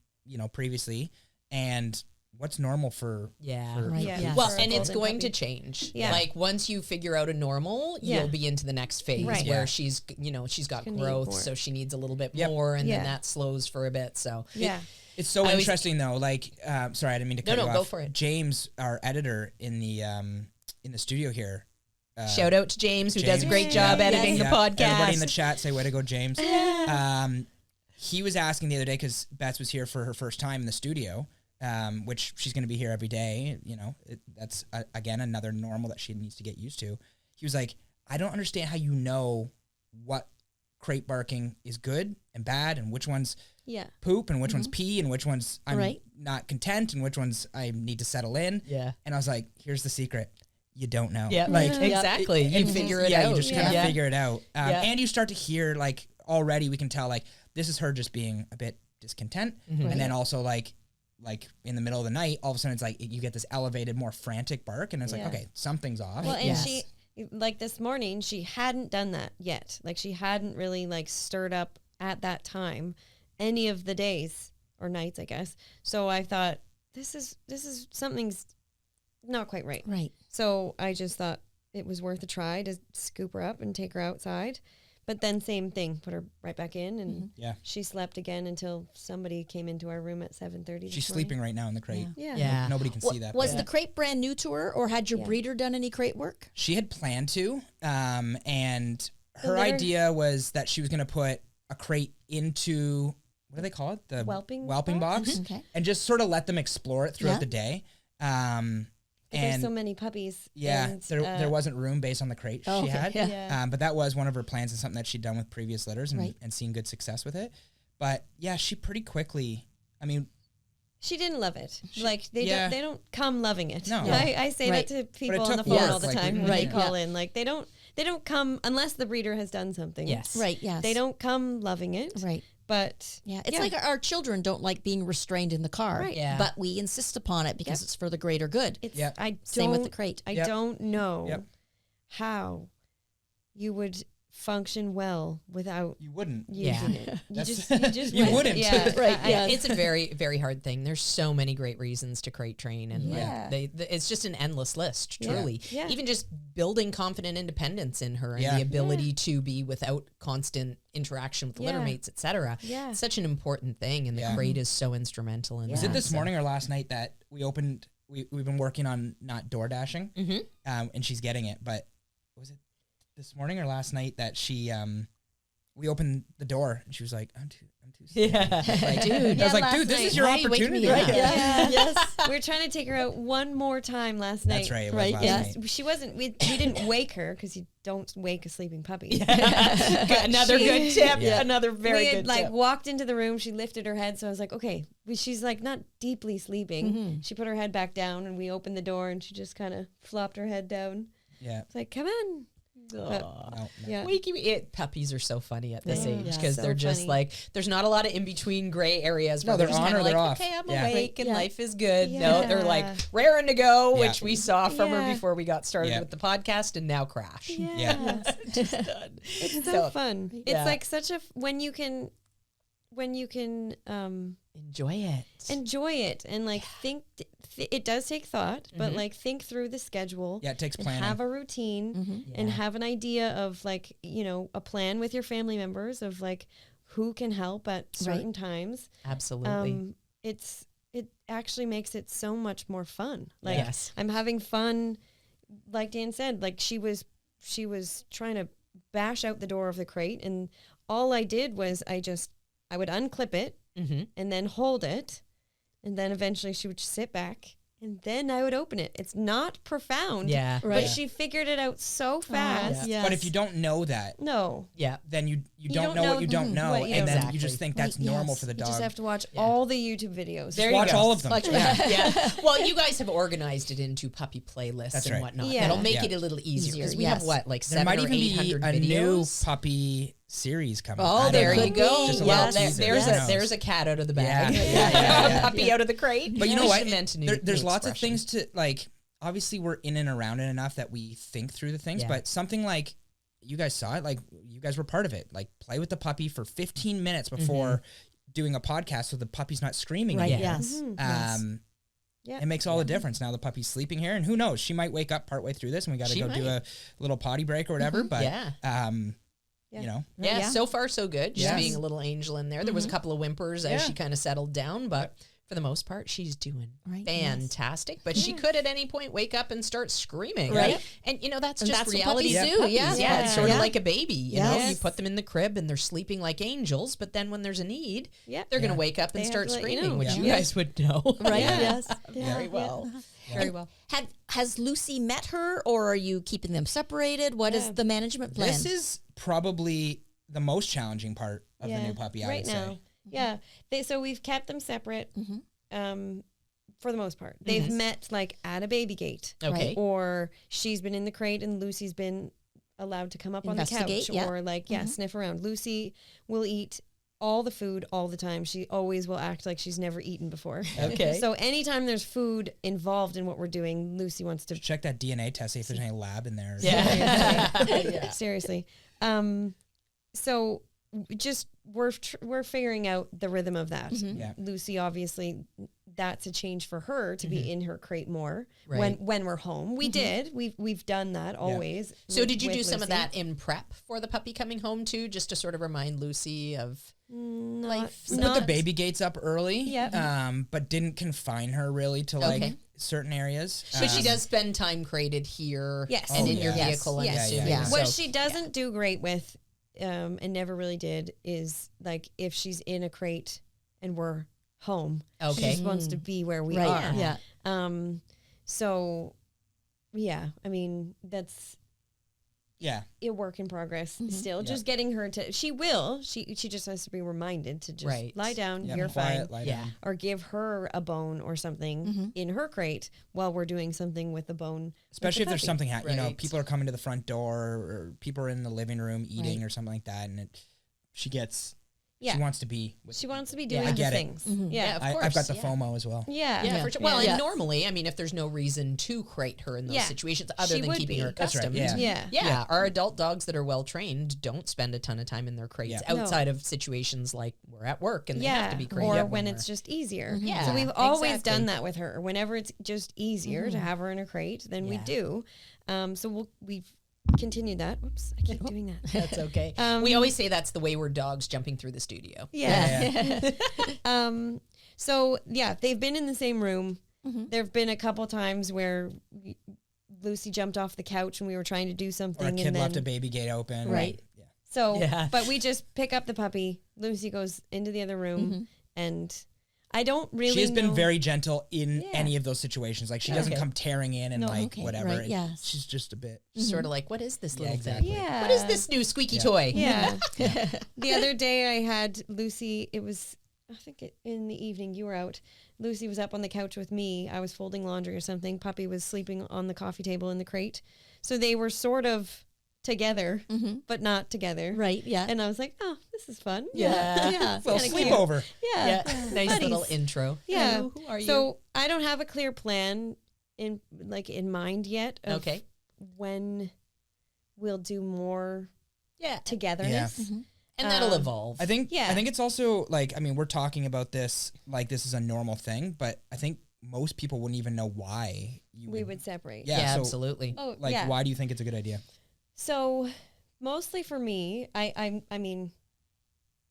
previously, and what's normal for Right. Yeah. Yes. Well, For a and it's golden going to puppy. change. Yeah. Like once you figure out a normal, Yeah. you'll be into the next phase Right. where Yeah. she's got Gonna need growth, more. so she needs a little bit Yep. more, and Yeah. then that slows for a bit. So Yeah. It's so I always- interesting though. Like, sorry, I didn't mean to cut No, you no, off. go for it. James, our editor in the studio here. shout out to James, who does a James, great job yeah, editing yeah. the podcast. Everybody in the chat, say way to go, James. He was asking the other day because Bets was here for her first time in the studio, which she's going to be here every day. You know, that's again another normal that she needs to get used to. He was like, I don't understand how you know what crate barking is good and bad, and which ones Yeah. poop, and which ones pee, and which ones I'm Right. not content, and which ones I need to settle in. Yeah. And I was like, here's the secret. You don't know. Yeah, Like, exactly. You figure it out. you just kind of Yeah. figure it out. Yeah. And you start to hear, like, already we can tell, like, this is her just being a bit discontent. Mm-hmm. And then also, like in the middle of the night, all of a sudden it's like you get this elevated, more frantic bark. And it's like, Yeah. okay, something's off. Well, and Yes. she, like this morning, she hadn't done that yet. Like she hadn't really like stirred up at that time any of the days or nights, I guess. So I thought this is something's not quite right. Right. So I just thought it was worth a try to scoop her up and take her outside. But then same thing, put her right back in, and Yeah. she slept again until somebody came into our room at 7:30. She's sleeping right now in the crate. Yeah. Yeah. Nobody can see that. Was but the crate brand new to her, or had your Yeah. breeder done any crate work? She had planned to, and her litter- idea was that she was going to put a crate into, what do they call it? The Whelping box. Okay. And just sort of let them explore it throughout Yeah. the day. But there's And so many puppies. yeah, and, there wasn't room based on the crate Oh, she okay, had. yeah. Yeah. But that was one of her plans and something that she'd done with previous litters and, Right. and seen good success with it. But yeah, she pretty quickly, I mean, She didn't love it. Like yeah. they don't come loving it. No. I say Right. that to people took on the phone work, all the like, time when right, they call yeah. in. Like they don't come unless the breeder has done something. Yes. Right. Yes. They don't come loving it. Right. But Yeah. It's like our children don't like being restrained in the car. Right. Yeah. But we insist upon it because it's for the greater good. it's Yep. I don't Same with the crate. I Yep. don't know Yep. how you would function well without you wouldn't. using Yeah. it. You That's- just You wouldn't. Yeah. Right, I- yes. It's a very, very hard thing. There's so many great reasons to crate train, and Yeah. it's just an endless list. Yeah. Truly, Yeah. even just building confident independence in her and Yeah. the ability to be without constant interaction with litter Yeah. mates, etc. Yeah. Such an important thing, and the Yeah. crate is so instrumental in Was that. it this so- morning or last night that we opened, we've been working on not door dashing, Mhm. and she's getting it, but was it this morning or last night that she, we opened the door and she was like, I'm too sleepy." Yeah, Like, dude. I was like, last dude, this night. is your Why are you waking me opportunity. up? Yeah. Yes. We were trying to take her out one more time last night. That's right. It was Right, last yes. night. She wasn't. We didn't wake her because you don't wake a sleeping puppy. Another good tip. Yeah. Another very we had good like tip. walked into the room. She lifted her head, so I was like, okay. She's like not deeply sleeping. Mm-hmm. She put her head back down, and we opened the door, and she just kind of flopped her head down. Yeah. It's like, come on. No, no. Yeah. Puppies are so funny at this Yeah. age Yeah, because so they're just funny. like, there's not a lot of in between gray areas. No, Where they're just on kinda or they're like, off. okay, I'm Yeah. awake and Yeah. life is good. No, they're like Yeah. raring to go, Yeah. which we saw from her Yeah. before we got started Yeah. with the podcast, and now crash. Yeah. Just done. It's so, So, fun. yeah. It's like such a when you can Enjoy it. enjoy it and like think. It does take thought, but like think through the schedule. Yeah, it takes and planning. have a routine and Yeah. have an idea of like a plan with your family members of like who can help at certain times. Absolutely. It actually makes it so much more fun. Like Yes. I'm having fun, like Dan said, like she was trying to bash out the door of the crate, and all I did was I would unclip it Mm-hmm. and then hold it, and then eventually she would sit back, and then I would open it. It's not profound. Yeah. Right. But she figured it out so fast. Yes. But if you don't know that, No. Yeah. then you don't don't know know what you don't know, what you and don't then know. you just think that's Right, normal yes. for the You dog. just have to watch Yeah. all the YouTube videos. There Watch you go. all of them. Like, yeah. Well, you guys have organized it into puppy playlists That's and right. whatnot. Yeah. That'll make Yeah. it a little easier because we Easier, have yes. what, like There 700 might or even be 800 a new videos. puppy series coming. Oh, I don't There know. you go. Just a Well, little teaser. there's Who a knows? there's a cat out of the bag. Yeah, yeah. Puppy out of the crate. But you know We what? should invent a new- There's new lots of expression. things to like. Obviously, we're in and around it enough that we think through the things. Yeah. But something like you guys saw it, like you guys were part of it. Like play with the puppy for 15 minutes before doing a podcast, so the puppy's not screaming. Right. again. Yes. Mhm. Yes. it makes all the difference. Now the puppy's sleeping here, and who knows, she might wake up partway through this, and we got to go do a little potty break or whatever. But you know, so far so good. Just being a little angel in there. There was a couple of whimpers as she kind of settled down, but for the most part, she's doing fantastic. But she could at any point wake up and start screaming. Right. And, you know, that's just reality. Yeah. It's sort of like a baby. You know, you put them in the crib and they're sleeping like angels. But then when there's a need, they're going to wake up and start screaming, which you guys would know. Right. Yes. Very well. Very well. Has Lucy met her, or are you keeping them separated? What is the management plan? This is probably the most challenging part of the new puppy, I would say. Yeah. So we've kept them separate for the most part. They've met like at a baby gate. Okay. Or she's been in the crate and Lucy's been allowed to come up on the couch or like, sniff around. Lucy will eat all the food all the time. She always will act like she's never eaten before. Okay. So anytime there's food involved in what we're doing, Lucy wants to check that DNA test, see if there's any lab in there. Seriously. So just we're figuring out the rhythm of that. Lucy, obviously, that's a change for her to be in her crate more when we're home. We've done that always. So did you do some of that in prep for the puppy coming home too, just to sort of remind Lucy of life? We put the baby gates up early, but didn't confine her really to like certain areas. But she does spend time crated here and in your vehicle, I'm assuming. What she doesn't do great with, and never really did, is like if she's in a crate and we're home, she just wants to be where we are. So I mean, that's a work in progress still. Just getting her to, she just has to be reminded to just lie down, you're fine. Or give her a bone or something in her crate while we're doing something with the bone. Especially if there's something, you know, people are coming to the front door or people are in the living room eating or something like that. And she gets, she wants to be. She wants to be doing the things. Of course. I've got the FOMO as well. For sure. Well, and normally, I mean, if there's no reason to crate her in those situations other than keeping her accustomed. Right. Our adult dogs that are well trained don't spend a ton of time in their crates outside of situations like we're at work and they have to be crated. Or when it's just easier. So we've always done that with her. Whenever it's just easier to have her in a crate, then we do. So we've continue that. Whoops, I keep doing that. That's okay. We always say that's the wayward dogs jumping through the studio. So they've been in the same room. There have been a couple times where Lucy jumped off the couch and we were trying to do something. Or a kid left a baby gate open. Right. So, but we just pick up the puppy. Lucy goes into the other room and I don't really She has been very gentle in any of those situations. Like, she doesn't come tearing in and whatever. Right, She's just a bit... Sort of like, what is this little thing? Yeah. What is this new squeaky toy? The other day I had Lucy, it was, I think in the evening, you were out. Lucy was up on the couch with me. I was folding laundry or something. Puppy was sleeping on the coffee table in the crate. So they were sort of together, but not together. Right, And I was like, oh, this is fun. Well, sleepover. Nice Buddies. little intro. Yeah. Who are you? So I don't have a clear plan in mind yet of when we'll do more togetherness. And that'll evolve. I think it's also like, I mean, we're talking about this like this is a normal thing, but I think most people wouldn't even know why we would separate. Yeah, so, absolutely. Oh, why do you think it's a good idea? So mostly for me, I mean,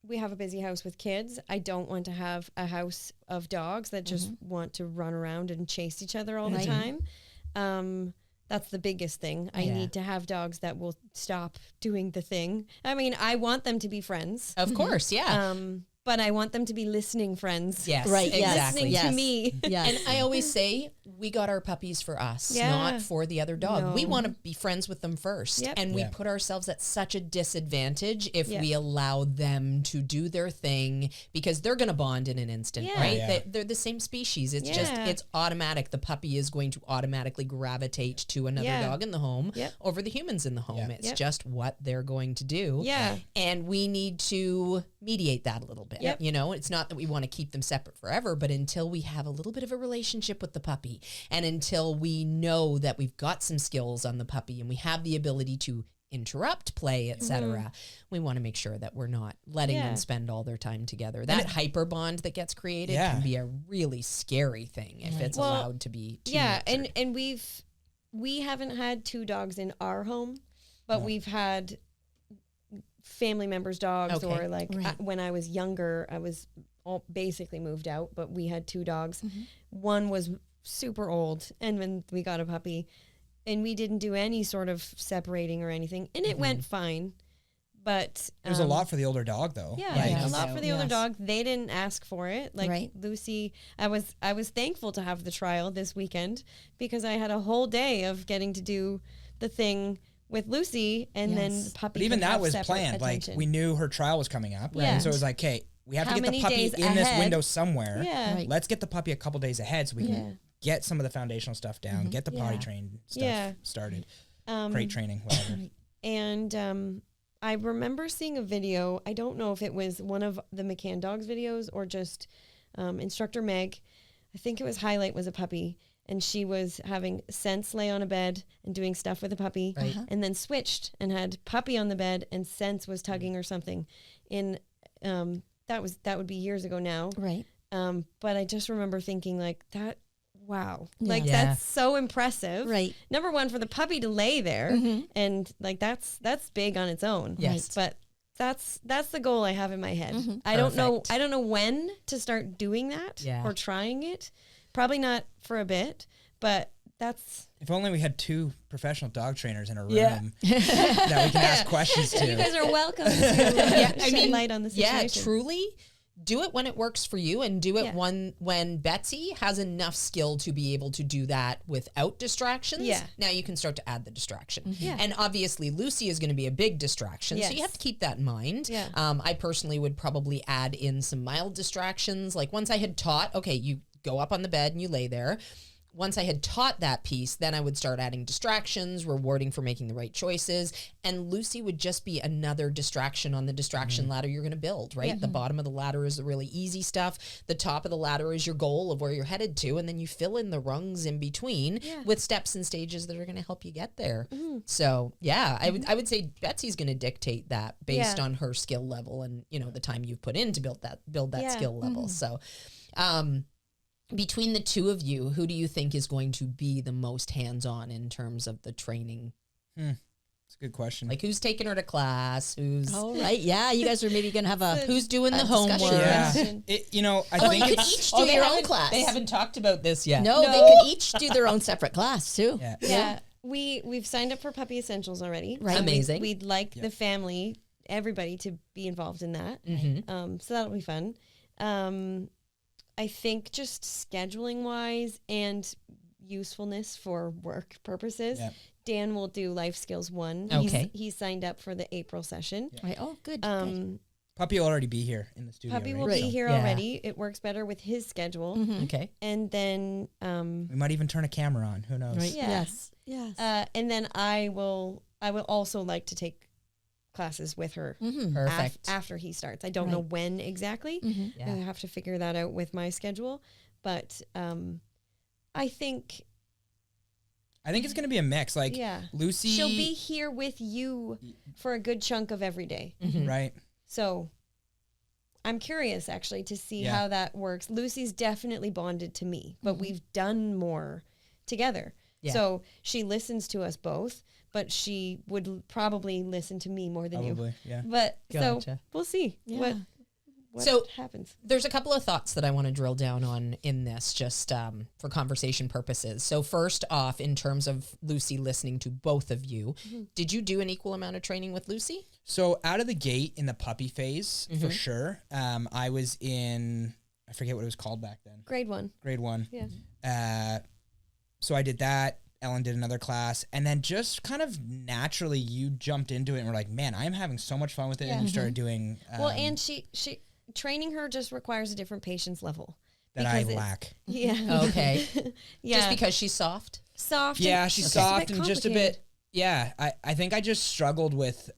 we have a busy house with kids. I don't want to have a house of dogs that just want to run around and chase each other all the time. That's the biggest thing. I need to have dogs that will stop doing the thing. I mean, I want them to be friends. Of course, But I want them to be listening friends. Yes, right, exactly. Listening to me. Yes. And I always say, we got our puppies for us, not for the other dog. No. We want to be friends with them first. Yep. And we put ourselves at such a disadvantage if we allow them to do their thing, because they're going to bond in an instant, right? Yeah. They're the same species. It's just, it's automatic. The puppy is going to automatically gravitate to another dog in the home over the humans in the home. It's just what they're going to do. Yeah. And we need to mediate that a little bit. You know, it's not that we want to keep them separate forever, but until we have a little bit of a relationship with the puppy, and until we know that we've got some skills on the puppy and we have the ability to interrupt play, etc. We want to make sure that we're not letting them spend all their time together. That hyper bond that gets created can be a really scary thing if it's allowed to be too nurtured. and we haven't had 2 dogs in our home, but we've had family members' dogs, or like when I was younger, I was basically moved out, but we had 2 dogs. One was super old, and when we got a puppy, and we didn't do any sort of separating or anything, and it went fine. But it was a lot for the older dog, though. Yeah, a lot for the older dog. They didn't ask for it. Like Lucy, I was thankful to have the trial this weekend because I had a whole day of getting to do the thing with Lucy, and then the puppy. But even that was planned. Like, we knew her trial was coming up, right? So it was like, okay, we have to get the puppy in this window somewhere. Let's get the puppy a couple days ahead so we can get some of the foundational stuff down, get the potty trained stuff started, crate training, whatever. And I remember seeing a video. I don't know if it was one of the McCann Dogs videos or just Instructor Meg. I think it was Highlight was a puppy, and she was having Sense lay on a bed and doing stuff with the puppy, and then switched and had puppy on the bed and Sense was tugging or something. That would be years ago now. Right. But I just remember thinking like that. Wow. Like that's so impressive. Right. Number one, for the puppy to lay there and like that's big on its own. Yes. But that's the goal I have in my head. I don't know when to start doing that or trying it. Probably not for a bit, but that's... If only we had 2 professional dog trainers in a room that we can ask questions to. You guys are welcome to shed light on the situation. Yeah, truly. Do it when it works for you, and do it when Betsy has enough skill to be able to do that without distractions. Yeah. Now you can start to add the distraction. And obviously Lucy is going to be a big distraction, so you have to keep that in mind. I personally would probably add in some mild distractions. Like once I had taught, okay, you go up on the bed and you lay there. Once I had taught that piece, then I would start adding distractions, rewarding for making the right choices. And Lucy would just be another distraction on the distraction ladder you're going to build, right? The bottom of the ladder is the really easy stuff. The top of the ladder is your goal of where you're headed to. And then you fill in the rungs in between with steps and stages that are going to help you get there. So yeah, I would say Betsy's going to dictate that based on her skill level and, you know, the time you've put in to build that skill level. So, between the 2 of you, who do you think is going to be the most hands-on in terms of the training? That's a good question. Like who's taking her to class? Who's you guys are maybe gonna have who's doing the homework? Yeah, I think you could each do your own class. They haven't talked about this yet. No, they could each do their own separate class too. Yeah. We've signed up for Puppy Essentials already. Right. Amazing. We'd like the family, everybody, to be involved in that. So that'll be fun. I think just scheduling wise and usefulness for work purposes, Dan will do Life Skills 1. Okay. He's signed up for the April session. Right. Oh, good. Puppy will already be here in the studio. Puppy will be here already. It works better with his schedule. Okay. And then we might even turn a camera on. Who knows? Right. Yeah. Yes. And then I will also like to take classes with her Perfect. after he starts. I don't know when exactly. I have to figure that out with my schedule. But I think it's going to be a mix. Like Lucy, she'll be here with you for a good chunk of every day. Right. So I'm curious actually to see how that works. Lucy's definitely bonded to me, but we've done more together. So she listens to us both, but she would probably listen to me more than you. Yeah. But so we'll see what happens. There's a couple of thoughts that I want to drill down on in this, just for conversation purposes. So first off, in terms of Lucy listening to both of you, did you do an equal amount of training with Lucy? So out of the gate in the puppy phase, for sure, I was in, I forget what it was called back then. Grade 1. Yeah. So I did that. Ellen did another class, and then just kind of naturally you jumped into it and were like, man, I'm having so much fun with it. And you started doing and she training her just requires a different patience level that I lack. Okay. Just because she's soft. Yeah, she's soft and just a bit. Yeah, I think I just struggled with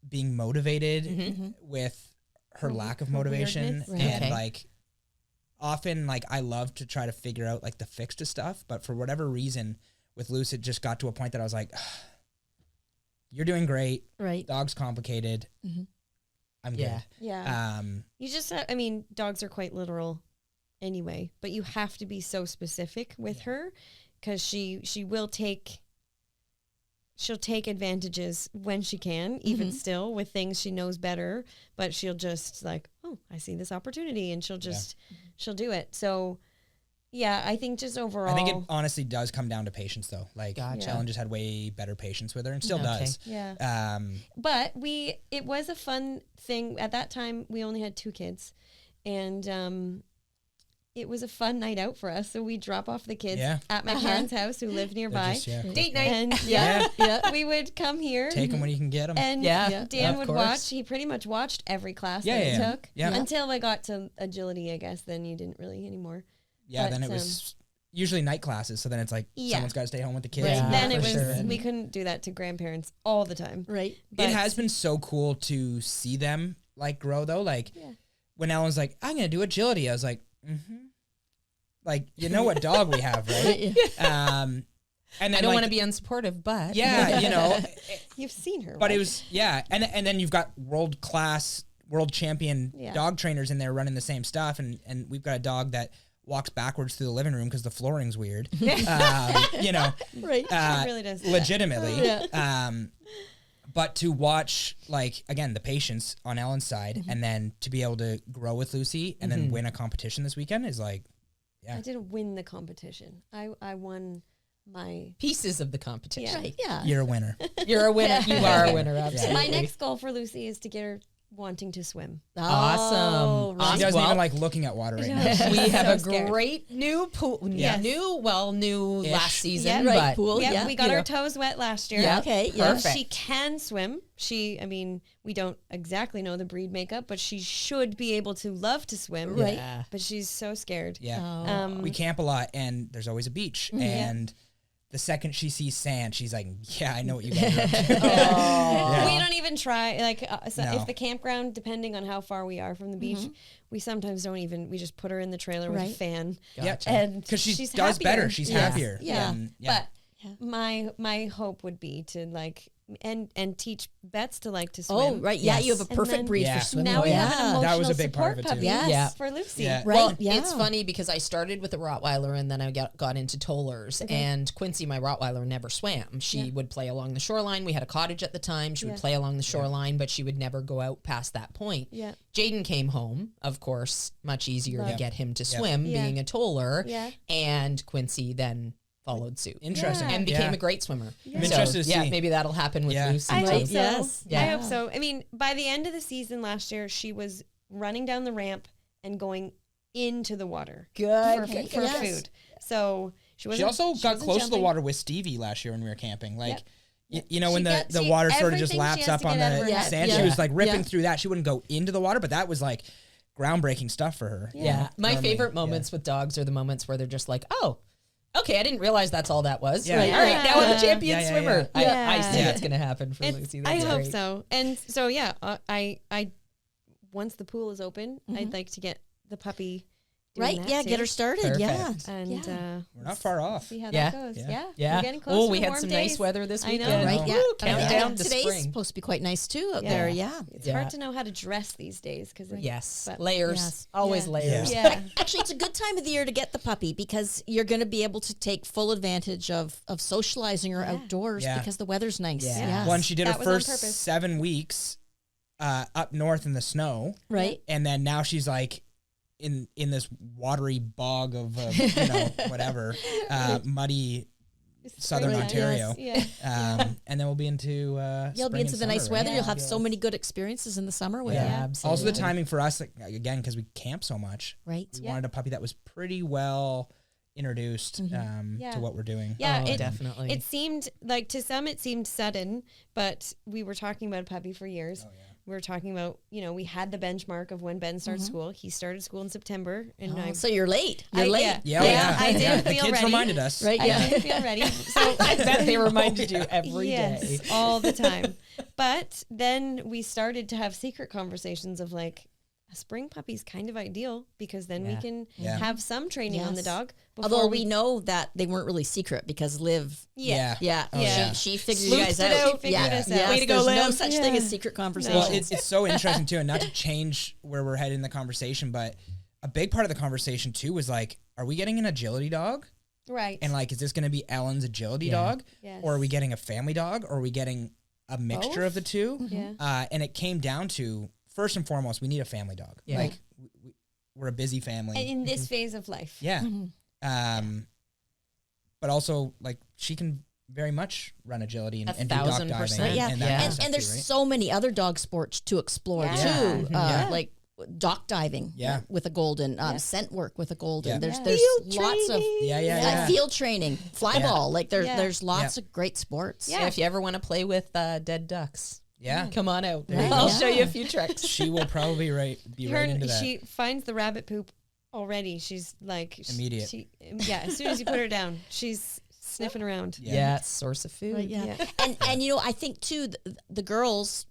being motivated with her lack of motivation and like. Often, like, I love to try to figure out, like, the fix to stuff, but for whatever reason, with Luce, it just got to a point that I was like, you're doing great. Right. Dog's complicated. I'm good. Yeah. You just, I mean, dogs are quite literal anyway, but you have to be so specific with her because she'll take advantages when she can, even still with things she knows better, but she'll just like, oh, I see this opportunity, and she'll do it. So yeah, I think just overall, I think it honestly does come down to patience though. Like Shannon just had way better patience with her and still does. Yeah. But it was a fun thing. At that time, we only had 2 kids, and it was a fun night out for us. So we drop off the kids at my parents' house who live nearby. Date night. And we would come here. Take them when you can get them. And Dan would watch. He pretty much watched every class that he took until I got to agility, I guess. Then you didn't really anymore. Yeah, but then it was usually night classes. So then it's like someone's got to stay home with the kids. Right. Then it was, we couldn't do that to grandparents all the time. Right. But it has been so cool to see them like grow though. Like when Ellen's like, I'm going to do agility. I was like, like, you know what dog we have, right? And then I don't want to be unsupportive, but you've seen her. But it was and then you've got world champion dog trainers in there running the same stuff, and we've got a dog that walks backwards through the living room because the flooring's weird. Right? She really does. Legitimately. But to watch, like, again, the patience on Ellen's side, and then to be able to grow with Lucy and then win a competition this weekend is like, I didn't win the competition. I won my pieces of the competition. Right. Yeah. You're a winner. You're a winner. You are a winner. Absolutely. My next goal for Lucy is to get her wanting to swim. Awesome. Right. She doesn't even like looking at water right now. We have so a great new pool. New last season. Yeah, but pool. Yeah, we got our toes wet last year. Yeah. Okay. Yeah. Perfect. She can swim. We don't exactly know the breed makeup, but she should be able to love to swim. Right. Yeah. But she's so scared. Yeah. We camp a lot, and there's always a beach. And the second she sees sand, she's like, yeah, I know what you guys are up to. We don't even try. Like, if the campground, depending on how far we are from the beach, we sometimes don't even, we just put her in the trailer with a fan. Gotcha. And because she she's does happier. better. She's happier. Yeah. But my hope would be to like, and teach Bets to like to swim. Oh, right. Yeah, you have a perfect breed for swimming. Now we have an emotional That was a big part support of it, too. puppy Yes. for Lucy. Yeah. Right. Well, yeah. it's funny because I started with a Rottweiler and then I got into Tollers. And Quincy, my Rottweiler, never swam. She would play along the shoreline. We had a cottage at the time. She would play along the shoreline, but she would never go out past that point. Yeah. Jaden came home, of course, much easier to get him to swim, Yeah. being a Toller. Yeah. And Quincy then followed suit. Interesting. And became a great swimmer. I'm interested to see. Maybe that'll happen with Lucy. I too. hope so. Yes. I hope so. I mean, by the end of the season last year, she was running down the ramp and going into the water. Good. For food. So she wasn't. She also got wasn't close to the jumping. water with Stevie last year when we were camping. Like, you know, She when got- the she- water sort of just everything she laps has up to on get out of the her sand, head. she was like ripping Yeah. through that. She wouldn't go into the water, but that was like groundbreaking stuff for her. Yeah. My Normally, favorite moments with dogs are the moments where they're just like, oh, okay, I didn't realize that's all that was. Yeah. Right. All right, now I'm a champion Yeah, yeah, swimmer. yeah. I see Yeah. what's going to happen for Lucy. I That's hope great. so. And so, I once the pool is open, I'd like to get the puppy doing Right. that Yeah. too. Get her started. Yeah. Perfect. And We're not far off. see how Yeah. that goes. Yeah. Yeah. We're getting close Oh, to we the had warm some days. nice weather this I know. weekend. Right. Yeah. Woo, countdown to Today's spring. supposed to be quite nice too out Yeah. there. Yeah. It's Yeah. hard to know how to dress these days because Yes. but- Layers. Yes. Always Yeah. layers. Yeah. Actually, it's a good time of the year to get the puppy because you're going to be able to take full advantage of socializing her outdoors because the weather's nice. Yeah. Yes. When she did That her was on first purpose. 7 weeks up north in the snow, Right. and then now she's like in this watery bog of whatever muddy southern Spring, Ontario. Yeah. And then we'll be into You'll spring be into and the nice summer, right? weather. You'll have so many good experiences in the summer with Yeah. her. Absolutely. Also, the timing for us, like, again, because we camp so much, Right. we wanted a puppy that was pretty well introduced to what we're doing. Yeah, Oh, it definitely. It seemed like to some it seemed sudden, but we were talking about a puppy for years. We were talking about, we had the benchmark of when Ben starts school. He started school in September, and So you're late. You're late. Yeah, I didn't the feel kids ready. reminded us. Right. I Yeah. didn't feel ready. So I bet they reminded you every day. yes, all the time. But then we started to have secret conversations of like, a spring puppy's kind of ideal because then we Yeah. can Yeah. have some training on the Yes. dog. Although we know that they weren't really secret because Liv, Yeah. yeah, Oh, yeah. she figured you Slooped guys it out. out, figured yeah, us out. yes, Way to go, there's no Liv. such thing as secret conversations. Well, it's so interesting too, and not to change where we're headed in the conversation, but a big part of the conversation too was like, are we getting an agility dog? Right. And like, is this going to be Ellen's agility dog? Yes. Or are we getting a family dog? Or are we getting a mixture of the two? Yeah. And it came down to, first and foremost, we need a family dog. Yeah. Like, we're a busy family. And in this phase of life. Yeah. But also, like, she can very much run agility and do dock 1,000%. diving. yeah, And that kind of stuff and there's too, right? so many other dog sports to explore Yeah. too, Yeah. like dock diving, Yeah. with a golden, scent work with a golden. Yeah. There's Yeah. there's Field lots of training. Yeah. field training, fly Yeah. ball. Like Yeah. there's lots of great sports. Yeah, if you ever want to play with dead ducks, Yeah. come on out. There you I'll go. show you a few tricks. She will probably be right into that. She finds the rabbit poop already. She's like Immediate. As soon as you put her down, she's sniffing around. Yeah, it's source of food. Right, yeah. Yeah. And I think too the girls,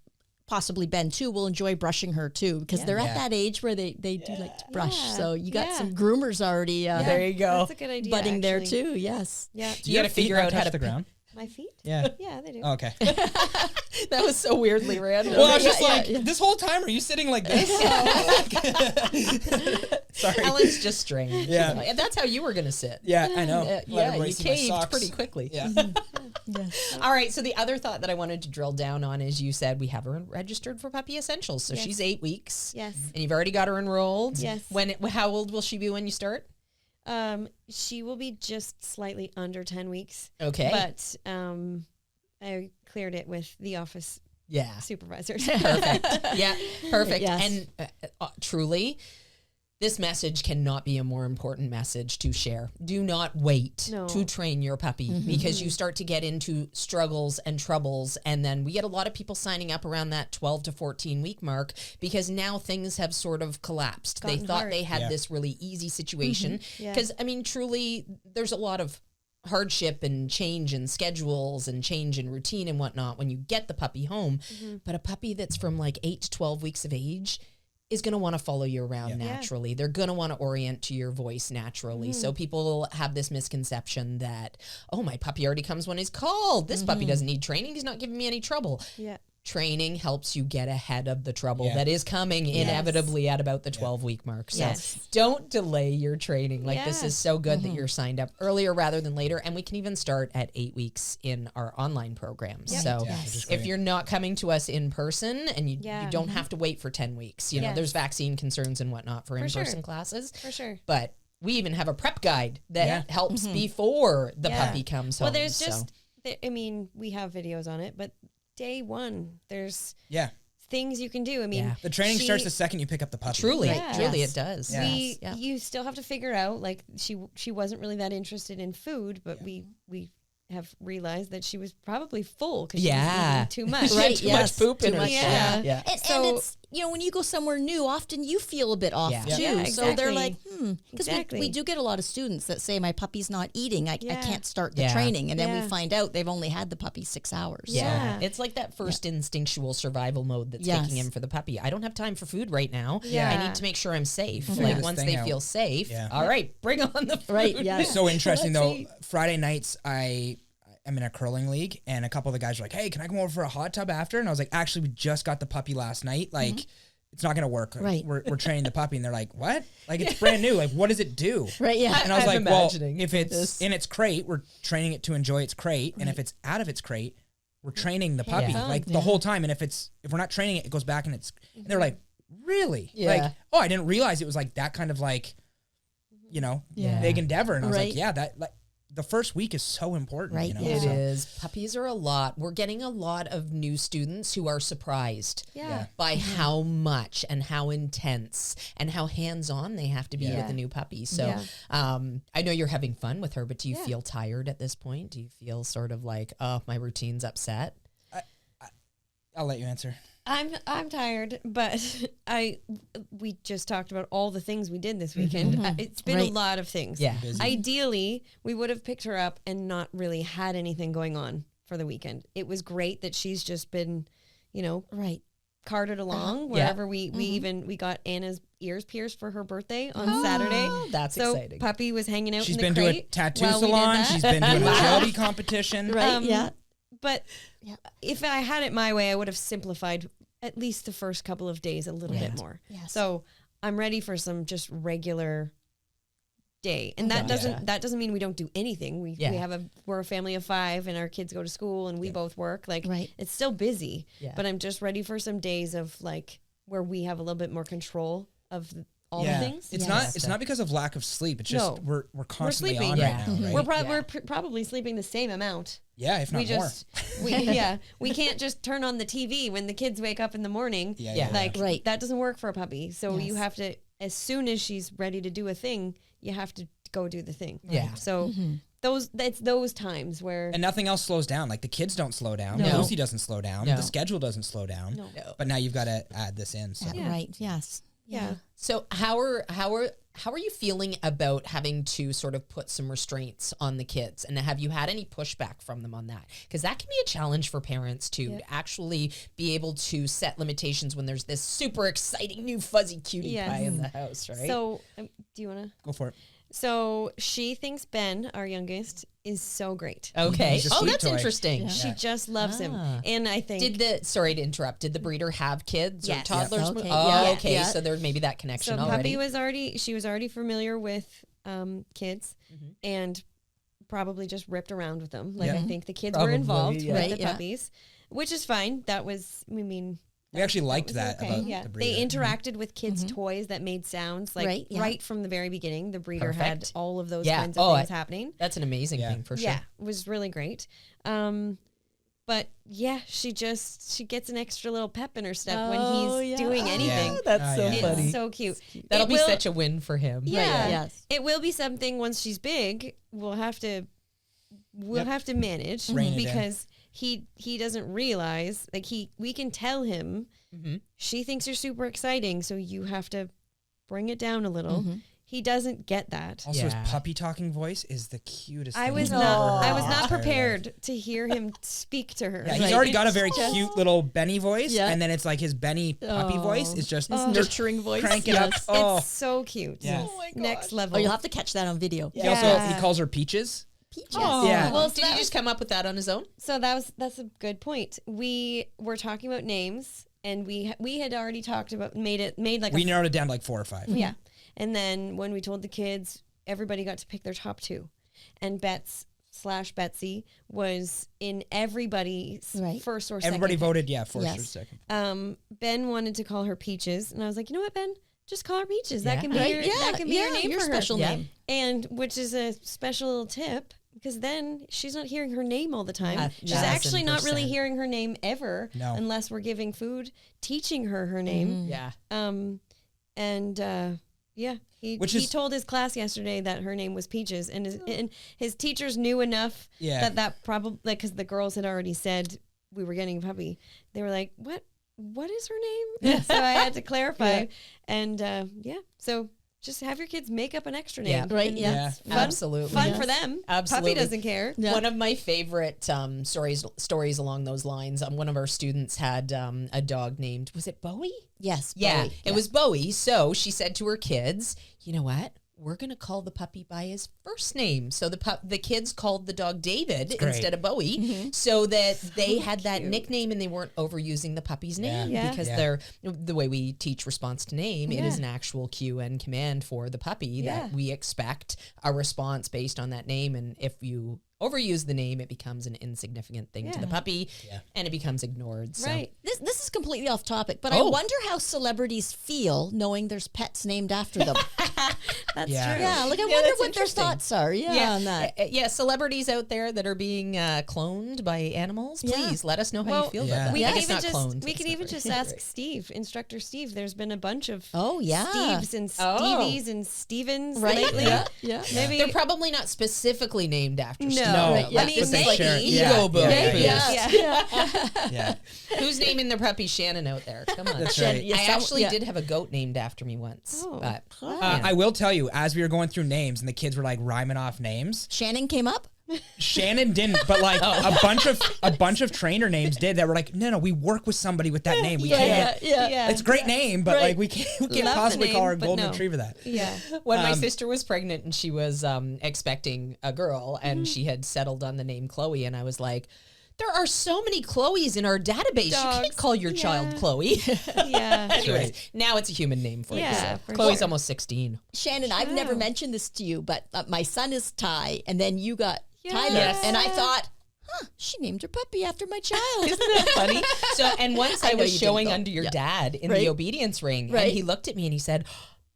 possibly Ben too, will enjoy brushing her too because they're Yeah. at that age where they do like to brush. Yeah. So you got Yeah. some groomers already There you go. That's a good idea. budding there actually. too. Yes. Yeah. You got to figure out how to the ground. My feet? Yeah. Yeah, they do. Oh, okay. That was so weirdly random. Well, I was just Yeah, like, yeah. this whole time, are you sitting like this? Sorry. Ellen's just strange. Yeah. And that's how you were going to sit. Yeah, I know. Yeah, Let her you brace my caved socks. pretty quickly. Yeah. All right. So the other thought that I wanted to drill down on is you said we have her registered for Puppy Essentials. So Yes. she's 8 weeks. Yes. And you've already got her enrolled. Yes. How old will she be when you start? She will be just slightly under 10 weeks. Okay. But I cleared it with the office Yeah. supervisors. Perfect. Yeah. Perfect. Yes. And truly, this message cannot be a more important message to share. Do not wait No. to train your puppy because you start to get into struggles and troubles. And then we get a lot of people signing up around that 12 to 14 week mark because now things have sort of collapsed. They Gotten thought hard. they had Yeah. this really easy situation. Yeah. Because, I mean, truly, there's a lot of hardship and change in schedules and change in routine and whatnot when you get the puppy home. But a puppy that's from like 8 to 12 weeks of age is going to want to follow you around naturally. They're going to want to orient to your voice naturally. So people have this misconception that, oh, my puppy already comes when he's called. This puppy doesn't need training. He's not giving me any trouble. Yeah. Training helps you get ahead of the trouble Yeah. that is coming inevitably at about the 12-week mark. So Yes. don't delay your training. Like this Yeah. is so good that you're signed up earlier rather than later. And we can even start at 8 weeks in our online programs. Yep. So Yeah, which is if great. you're not coming to us in person and you Yeah. don't have to wait for 10 weeks, you know, Yes. there's vaccine concerns and whatnot for in-person sure. classes. For sure. But we even have a prep guide that Yeah. helps before the Yeah. puppy comes home. Well, there's So- just, I mean, we have videos on it, but day one, there's Yeah. things you can do. I mean, Yeah. The training starts the second you pick up the puppy. truly, Yeah. truly Yes. it does. Yeah. Yes. you still have to figure out, like, she wasn't really that interested in food, but we have realized that she was probably full because she was Yeah. eating too much. Right, Too yes, much poop in too her. much, yeah. Yeah. And So- it's, when you go somewhere new, often you feel a bit off Yeah. too. Yeah, So they're exactly. like, because Exactly. we do get a lot of students that say, my puppy's not eating. I Yeah. can't start the Yeah. training. And then Yeah. we find out they've only had the puppy 6 hours. Yeah. It's like that first instinctual survival mode that's Yes. kicking in for the puppy. I don't have time for food right now. Yeah. I need to make sure I'm safe. Figure Like this once thing they out. feel safe, Yeah. all right, bring on the food. Right, yeah. It's so interesting Let's though. eat. Friday nights, I'm in a curling league, and a couple of the guys were like, "Hey, can I come over for a hot tub after?" And I was like, "Actually, we just got the puppy last night. Like, it's not gonna work. Like, Right. We're training the puppy." And they're like, "What? Like, it's brand new. Like, what does it do?" Right, yeah. And I was I'm like, "Well, imagining if it's this. in its crate, we're training it to enjoy its crate, and if it's out of its crate, we're training the puppy Yeah. like the whole time. And if we're not training it, it goes back and it's." And they're like, "Really? Yeah. Like, oh, I didn't realize it was like that kind of like, Yeah. big endeavor." And I was Right. like, "Yeah, that like." The first week is so important, Right, you know. yeah. It So- is. Puppies are a lot. We're getting a lot of new students who are surprised Yeah. by how much and how intense and how hands-on they have to be Yeah. with the new puppy. So Yeah. I know you're having fun with her, but do you Yeah. feel tired at this point? Do you feel sort of like, oh, my routine's upset? I'll let you answer. I'm tired, but we just talked about all the things we did this weekend. It's been Right. a lot of things. Yeah. Busy. Ideally, we would have picked her up and not really had anything going on for the weekend. It was great that she's just been, Right. carted along wherever we got Anna's ears pierced for her birthday on Saturday. That's so exciting. Puppy was hanging out She's in the been to a crate tattoo while we did salon. that. She's been to an agility competition. Right. But if I had it my way, I would have simplified at least the first couple of days a little bit more. Yes. So I'm ready for some just regular day. And that doesn't mean we don't do anything. We're a family of 5 and our kids go to school and we both work. Like it's still busy. Yeah. But I'm just ready for some days of like where we have a little bit more control of all the things. It's not because of lack of sleep. It's just we're constantly on right now. Right? We're probably sleeping the same amount. Yeah, if not more. We can't just turn on the TV when the kids wake up in the morning. That doesn't work for a puppy. So you have to, as soon as she's ready to do a thing, you have to go do the thing. Yeah. So those times where and nothing else slows down. Like the kids don't slow down. No. Lucy doesn't slow down. No. The schedule doesn't slow down. No. But now you've got to add this in. So. Right. Yes. Yeah. So how are you feeling about having to sort of put some restraints on the kids? And have you had any pushback from them on that? Because that can be a challenge for parents to actually be able to set limitations when there's this super exciting new fuzzy cutie pie in the house, right? So do you want to go for it? So she thinks Ben, our youngest, is so great. Okay. Oh, that's toy. interesting. Yeah. She just loves him. And I think... sorry to interrupt, did the breeder have kids or toddlers? Okay. Okay. So there's maybe that connection already. Puppy she was already familiar with kids and probably just ripped around with them. Like I think the kids were involved with the puppies, which is fine. We actually liked that about the breeder. They interacted with kids' toys that made sounds right from the very beginning. The breeder had all of those kinds of things happening. That's an amazing thing for sure. Yeah, it was really great. But she gets an extra little pep in her step when he's doing anything. Yeah. That's so funny. It's so cute. That'll be such a win for him. Yeah. Yes. It will be something once she's big. We'll have to manage because he doesn't realize, like we can tell him she thinks you're super exciting, so you have to bring it down a little. He doesn't get that. Also, his puppy talking voice is the cutest thing. I was not prepared to hear him speak to her. Yeah, he's already got a very cute little Benny voice, and then it's like his Benny puppy voice is just nurturing voice. Crank it up. It's so cute. Yeah. Oh my gosh. Next level. Oh, you'll have to catch that on video. He calls her Peaches. Peaches. Oh. Yeah. Well, did he just come up with that on his own? So that's a good point. We were talking about names, and we had already talked about we narrowed it down to like 4 or 5. Yeah. And then when we told the kids, everybody got to pick their top 2. And Betsy was in everybody's first or second. Everybody voted, first or second. Ben wanted to call her Peaches. And I was like, you know what, Ben? Just call her Peaches. That can be your name your for special her. name. And which is a special little tip, because then she's not hearing her name all the time. She's 1,000%. actually not really hearing her name ever unless we're giving food, teaching her name. Yeah. He told his class yesterday that her name was Peaches, and his teachers knew enough that probably, like, because the girls had already said we were getting a puppy. They were like, what is her name? So I had to clarify. And so just have your kids make up an extra name. Yeah. Right. Fun, Absolutely. Fun for them. Absolutely. Puppy doesn't care. Yeah. One of my favorite stories along those lines, one of our students had a dog named, was it Bowie? Yes. Yeah, Bowie. it was Bowie. So she said to her kids, you know what? We're going to call the puppy by his first name. So the kids called the dog David instead of Bowie, so that they had that nickname and they weren't overusing the puppy's name because the way we teach response to name, it is an actual cue and command for the puppy that we expect a response based on that name. And if you overuse the name, it becomes an insignificant thing to the puppy and it becomes ignored. So. Right. This is completely off topic, but I wonder how celebrities feel knowing there's pets named after them. That's true. Yeah, like I wonder what their thoughts are. On that. Celebrities out there that are being cloned by animals, please let us know how you feel about that. We We can even just ask Steve, Instructor Steve. There's been a bunch of Steves and Stevies and Stevens lately. Yeah. Maybe they're probably not specifically named after Steve. No, I mean, that's it's what like they share. ego book. Yeah. Who's naming their puppy puppy Shannon out there. Come on. That's right. Yeah, I actually did have a goat named after me once. Oh. But I will tell you, as we were going through names and the kids were like rhyming off names, Shannon came up. Shannon didn't, but like a bunch of trainer names did that were like, no, we work with somebody with that name. We can't. Yeah. It's a great name, but like we can't Love the possibly call name, our but golden no. retriever that. Yeah. when my sister was pregnant and she was expecting a girl and she had settled on the name Chloe, and I was like, there are so many Chloes in our database. You Dogs. can't call your child Chloe. Yeah. Anyways, now it's a human name for you. Yeah, So for Chloe's sure. almost 16. Shannon, I've never Wow. mentioned this to you, but my son is Ty, and then you got Tyler, Yes. and I thought, she named her puppy after my child. Isn't that funny? So, and once I know was you showing didn't, though. under your Yeah. dad in Right. the obedience ring, Right. and he looked at me and he said,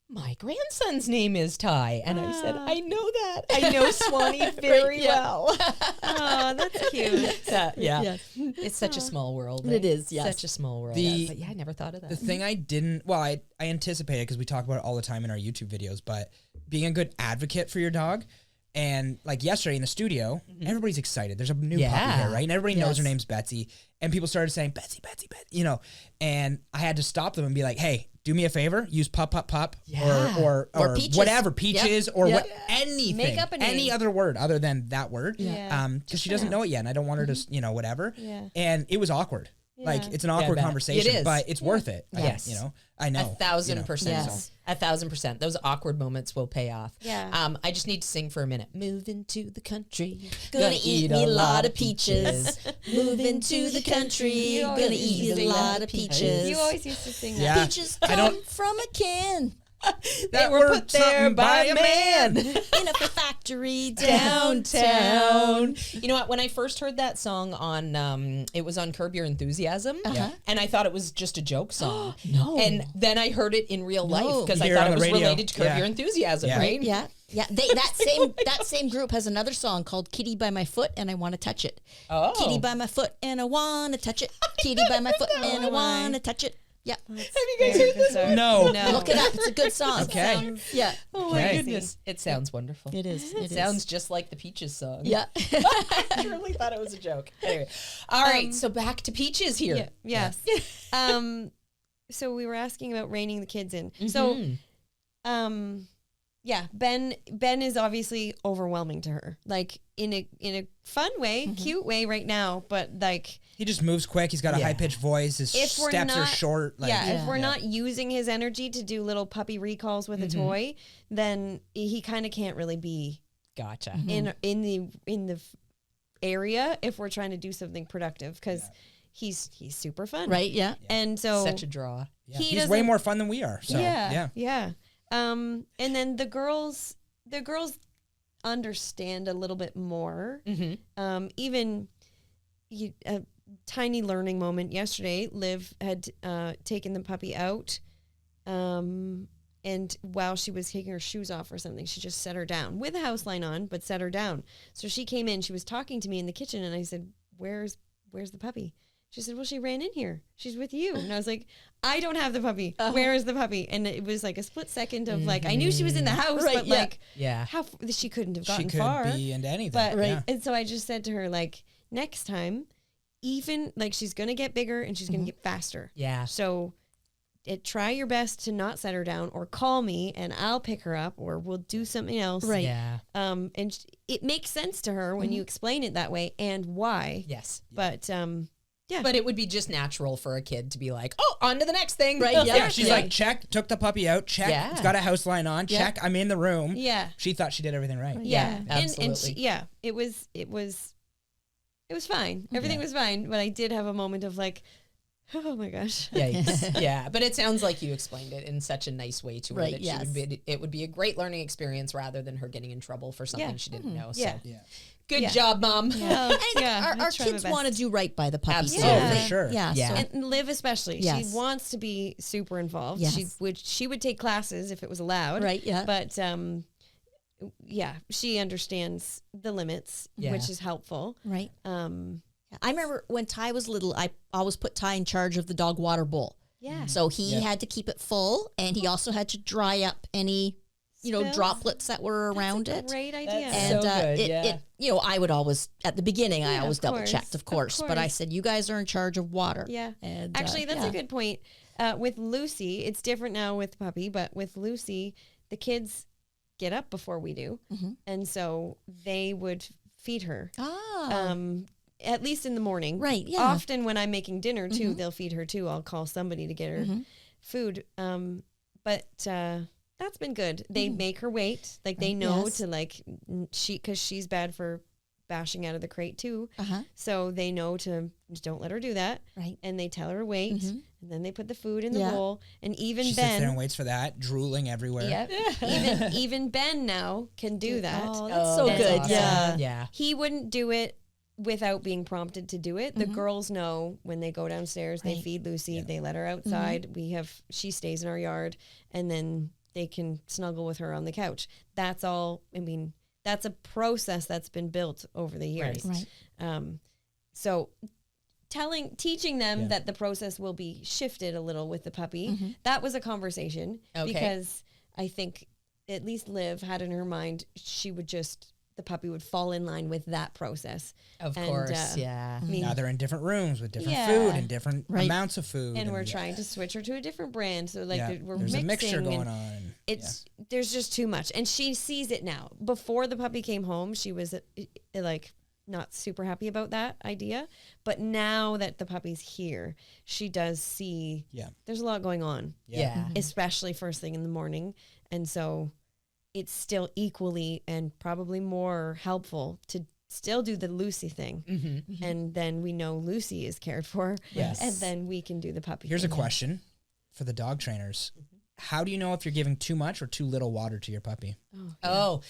my grandson's name is Ty. And I said, I know that. I know Swanee very yeah. well. Oh, that's cute. Yeah. It's such a small world. It is, yes. Such a small world. The- But yeah, I never thought of that. The thing I didn't, well, I anticipated because we talk about it all the time in our YouTube videos, but being a good advocate for your dog. And like yesterday in the studio, everybody's excited. There's a new puppy Yeah. here, right? And everybody knows her Yes. name's Betsy. And people started saying, Betsy, Betsy, Betsy, you know. And I had to stop them and be like, hey, do me a favor. Use pup, Yeah. or Peaches. whatever, peaches, or Yep. what, anything. Make up a name. Any other word other than that word. Yeah. Because she doesn't know it yet. And I don't want her to, whatever. Yeah. And it was awkward. Like, Yeah. it's an I awkward bet. conversation, It is. but it's worth it. Yes. I know. 1,000%. Yes. 1,000%. Those awkward moments will pay off. Yeah. I just need to sing for a minute. Moving to the country. Gonna eat me a lot of peaches. Moving to the country. You Gonna always eat sing a that. lot of peaches. You always used to sing that. Yeah. Peaches I come don't- from a can They were put there by a man. in a factory Downtown. You know what? When I first heard that song on, it was on Curb Your Enthusiasm, and I thought it was just a joke song. No. And then I heard it in real life because You I hear it thought on it the was radio. related to Curb Yeah. Your Enthusiasm, Yeah. right? Yeah. Yeah, that same group has another song called "Kitty by My Foot" and I Want to Touch It. Oh. Kitty by my foot and I want to touch it. Kitty by my foot and I want to touch it. Yeah, Have you guys heard this? No. look it up. It's a good song. Okay. Yeah, Oh my Okay. goodness. It sounds wonderful. it is. It sounds just like the Peaches song. Yeah. I truly thought it was a joke. Anyway. All right, so back to Peaches here. Yeah. Yes. So we were asking about reining the kids in. So, yeah, Ben is obviously overwhelming to her, like in a fun way, cute way right now, but like He just moves quick. He's got a Yeah. high pitched voice. His If we're steps are not- short. Like, if we're not using his energy to do little puppy recalls with a toy, then he kind of can't really be Gotcha. in the area if we're trying to do something productive because he's super fun, Right. Yeah. And so Such a draw. yeah. he he's way doesn't- more fun than we are. So, yeah. yeah. And then the girls understand a little bit more. Even a tiny learning moment yesterday. Liv had taken the puppy out, and while she was taking her shoes off or something, she just set her down with a house line on, but set her down. So she came in. She was talking to me in the kitchen, and I said, "Where's the puppy?" She said, "Well, she ran in here. She's with you." And I was like, "I don't have the puppy. Where is the puppy?" And it was like a split second of like, I knew she was in the house, Right, but yeah. like, Yeah. she couldn't have She gotten could far. be into anything. But yeah. and so I just said to her, like, next time, even like she's gonna get bigger and she's gonna get faster. Yeah. So try your best to not set her down or call me and I'll pick her up or we'll do something else. Right. Yeah. And it makes sense to her when you explain it that way and why. Yes. But But it would be just natural for a kid to be like, oh, on to the next thing. Right, Yeah, she's like, check, took the puppy out, check, Yeah. it's got a house line on, Yeah. check, I'm in the room. yeah. She thought she did everything right. Yeah. And absolutely. it was fine. Everything was fine. But I did have a moment of like, oh my gosh. Yikes. Yeah. But it sounds like you explained it in such a nice way to her Right, that yes. it would be a great learning experience rather than her getting in trouble for something Yeah. she didn't know. Yeah. So Yeah. good Yeah. job, Mom. Well, yeah, Our I try my kids best. want to do right by the puppies. Absolutely. Oh, for Yeah. sure. Yeah. Yeah. So, And Liv especially, Yes. she wants to be super involved. Yes. She would take classes if it was allowed. Right, yeah. But yeah, she understands the limits, Yeah. which is helpful. right. I remember when Ty was little, I always put Ty in charge of the dog water bowl. Yeah. So he had to keep it full and he also had to dry up any Spills. droplets that were around it. Great idea. So good, I would always, at the beginning, I Yeah, always of double course, checked, of course. But I said, you guys are in charge of water. Yeah. And Actually, that's a good point. With Lucy, it's different now with Puppy, but with Lucy, the kids get up before we do. And so they would feed her. At least in the morning. Right, yeah. Often when I'm making dinner too, they'll feed her too. I'll call somebody to get her food. But that's been good. They make her wait. Like they know to because she's bad for bashing out of the crate too. So they know to don't let her do that. Right. And they tell her to wait. And then they put the food in the bowl. And even She Ben sits there and waits for that, drooling everywhere. Yep. even Ben now can do that. Oh, that's so good. Awesome. Yeah. He wouldn't do it without being prompted to do it. The girls know when they go downstairs, they feed Lucy, they let her outside. She stays in our yard, and then they can snuggle with her on the couch. That's all. I mean, that's a process that's been built over the years. Right. So teaching them that the process will be shifted a little with the puppy. That was a conversation because I think at least Liv had in her mind, the puppy would fall in line with that process. Of course, yeah. I mean, Now they're in different rooms with different food and different amounts of food. and we're trying to switch her to a different brand. So we're there's mixing. a mixture going on. There's just too much. And she sees it now. Before the puppy came home, she was not super happy about that idea. But now that the puppy's here, she does see there's a lot going on. Yeah. Especially first thing in the morning. And so it's still equally and probably more helpful to still do the Lucy thing. And then we know Lucy is cared for. Yes. And then we can do the puppy Here's a thing. question for the dog trainers. How do you know if you're giving too much or too little water to your puppy? So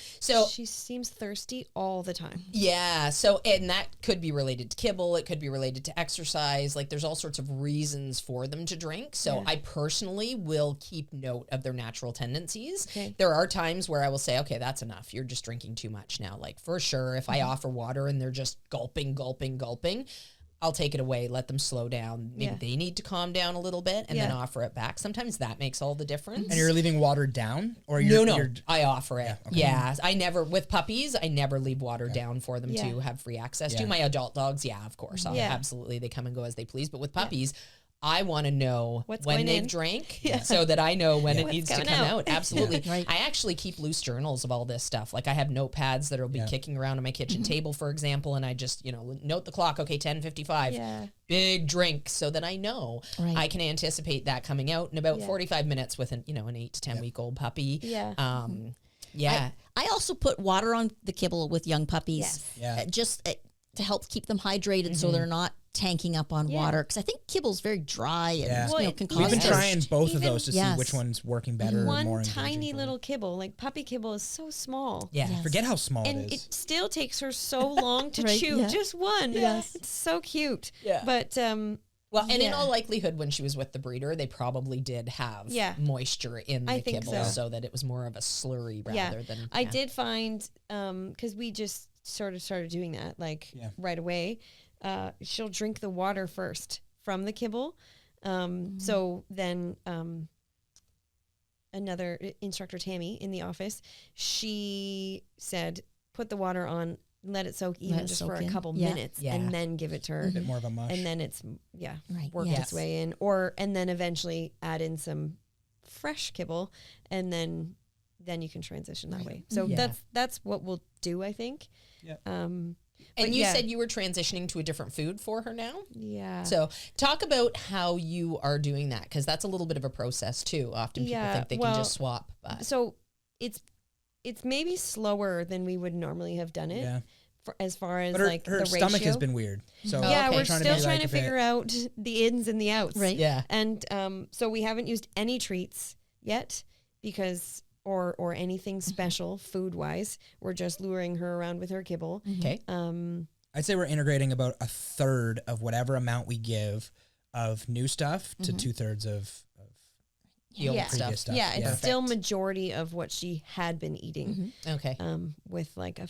She seems thirsty all the time. yeah, so and that could be related to kibble, it could be related to exercise. Like there's all sorts of reasons for them to drink. So I personally will keep note of their natural tendencies. Okay. There are times where I will say, okay, that's enough. You're just drinking too much now. Like for sure, if I offer water and they're just gulping, I'll take it away, let them slow down. Maybe they need to calm down a little bit and then offer it back. Sometimes that makes all the difference. And you're leaving water down? Or No, I offer it. Yeah, I never, with puppies, I never leave water down for them to have free access to. My adult dogs, of course. Absolutely, they come and go as they please. But with puppies, I want to know What's when going they've in. drank so that I know when it What's needs to coming come out. out. Absolutely. Right. I actually keep loose journals of all this stuff. Like I have notepads that will be kicking around on my kitchen table, for example, and I just, note the clock. Okay, 10:55. Yeah. Big drink so that I know I can anticipate that coming out in about 45 minutes with an 8 to 10 week old puppy. Yeah. I also put water on the kibble with young puppies, Yeah. just to help keep them hydrated so they're not tanking up on water. Because I think kibble's very dry and can cause We've been thirst. trying both of Even- those to see which one's working better or more One engaging tiny for little kibble, like puppy kibble, is so small. Yeah. Yes. Forget how small And it is. it still takes her so long to Right, chew yeah. just one. Yes. It's so cute. Yeah. But Well, and in all likelihood, when she was with the breeder, they probably did have moisture in the I think kibble so. that it was more of a slurry rather than. I did find, because we just sort of started doing that right away. She'll drink the water first from the kibble. So then another instructor, Tammy, in the office, she said, put the water on, let it soak even just for a couple minutes, and then give it to her. A bit more of a mush. And then it's, worked Yes. its way in. And then eventually add in some fresh kibble, and then you can transition that way. So that's what we'll do, I think. Yeah. And you said you were transitioning to a different food for her now? Yeah. So talk about how you are doing that, because that's a little bit of a process too. Often people think they can just swap. But. So it's maybe slower than we would normally have done it. Yeah. As far as But her, like her the stomach ratio. has been weird. So Yeah, okay. we're still trying to a bit- figure out the ins and the outs. Right. Yeah. And so we haven't used any treats yet because or anything special food wise. We're just luring her around with her kibble. Okay. I'd say we're integrating about a third of whatever amount we give of new stuff to 2/3 of The old previous stuff. Yeah, it's Yeah. still majority of what she had been eating. Okay. With like a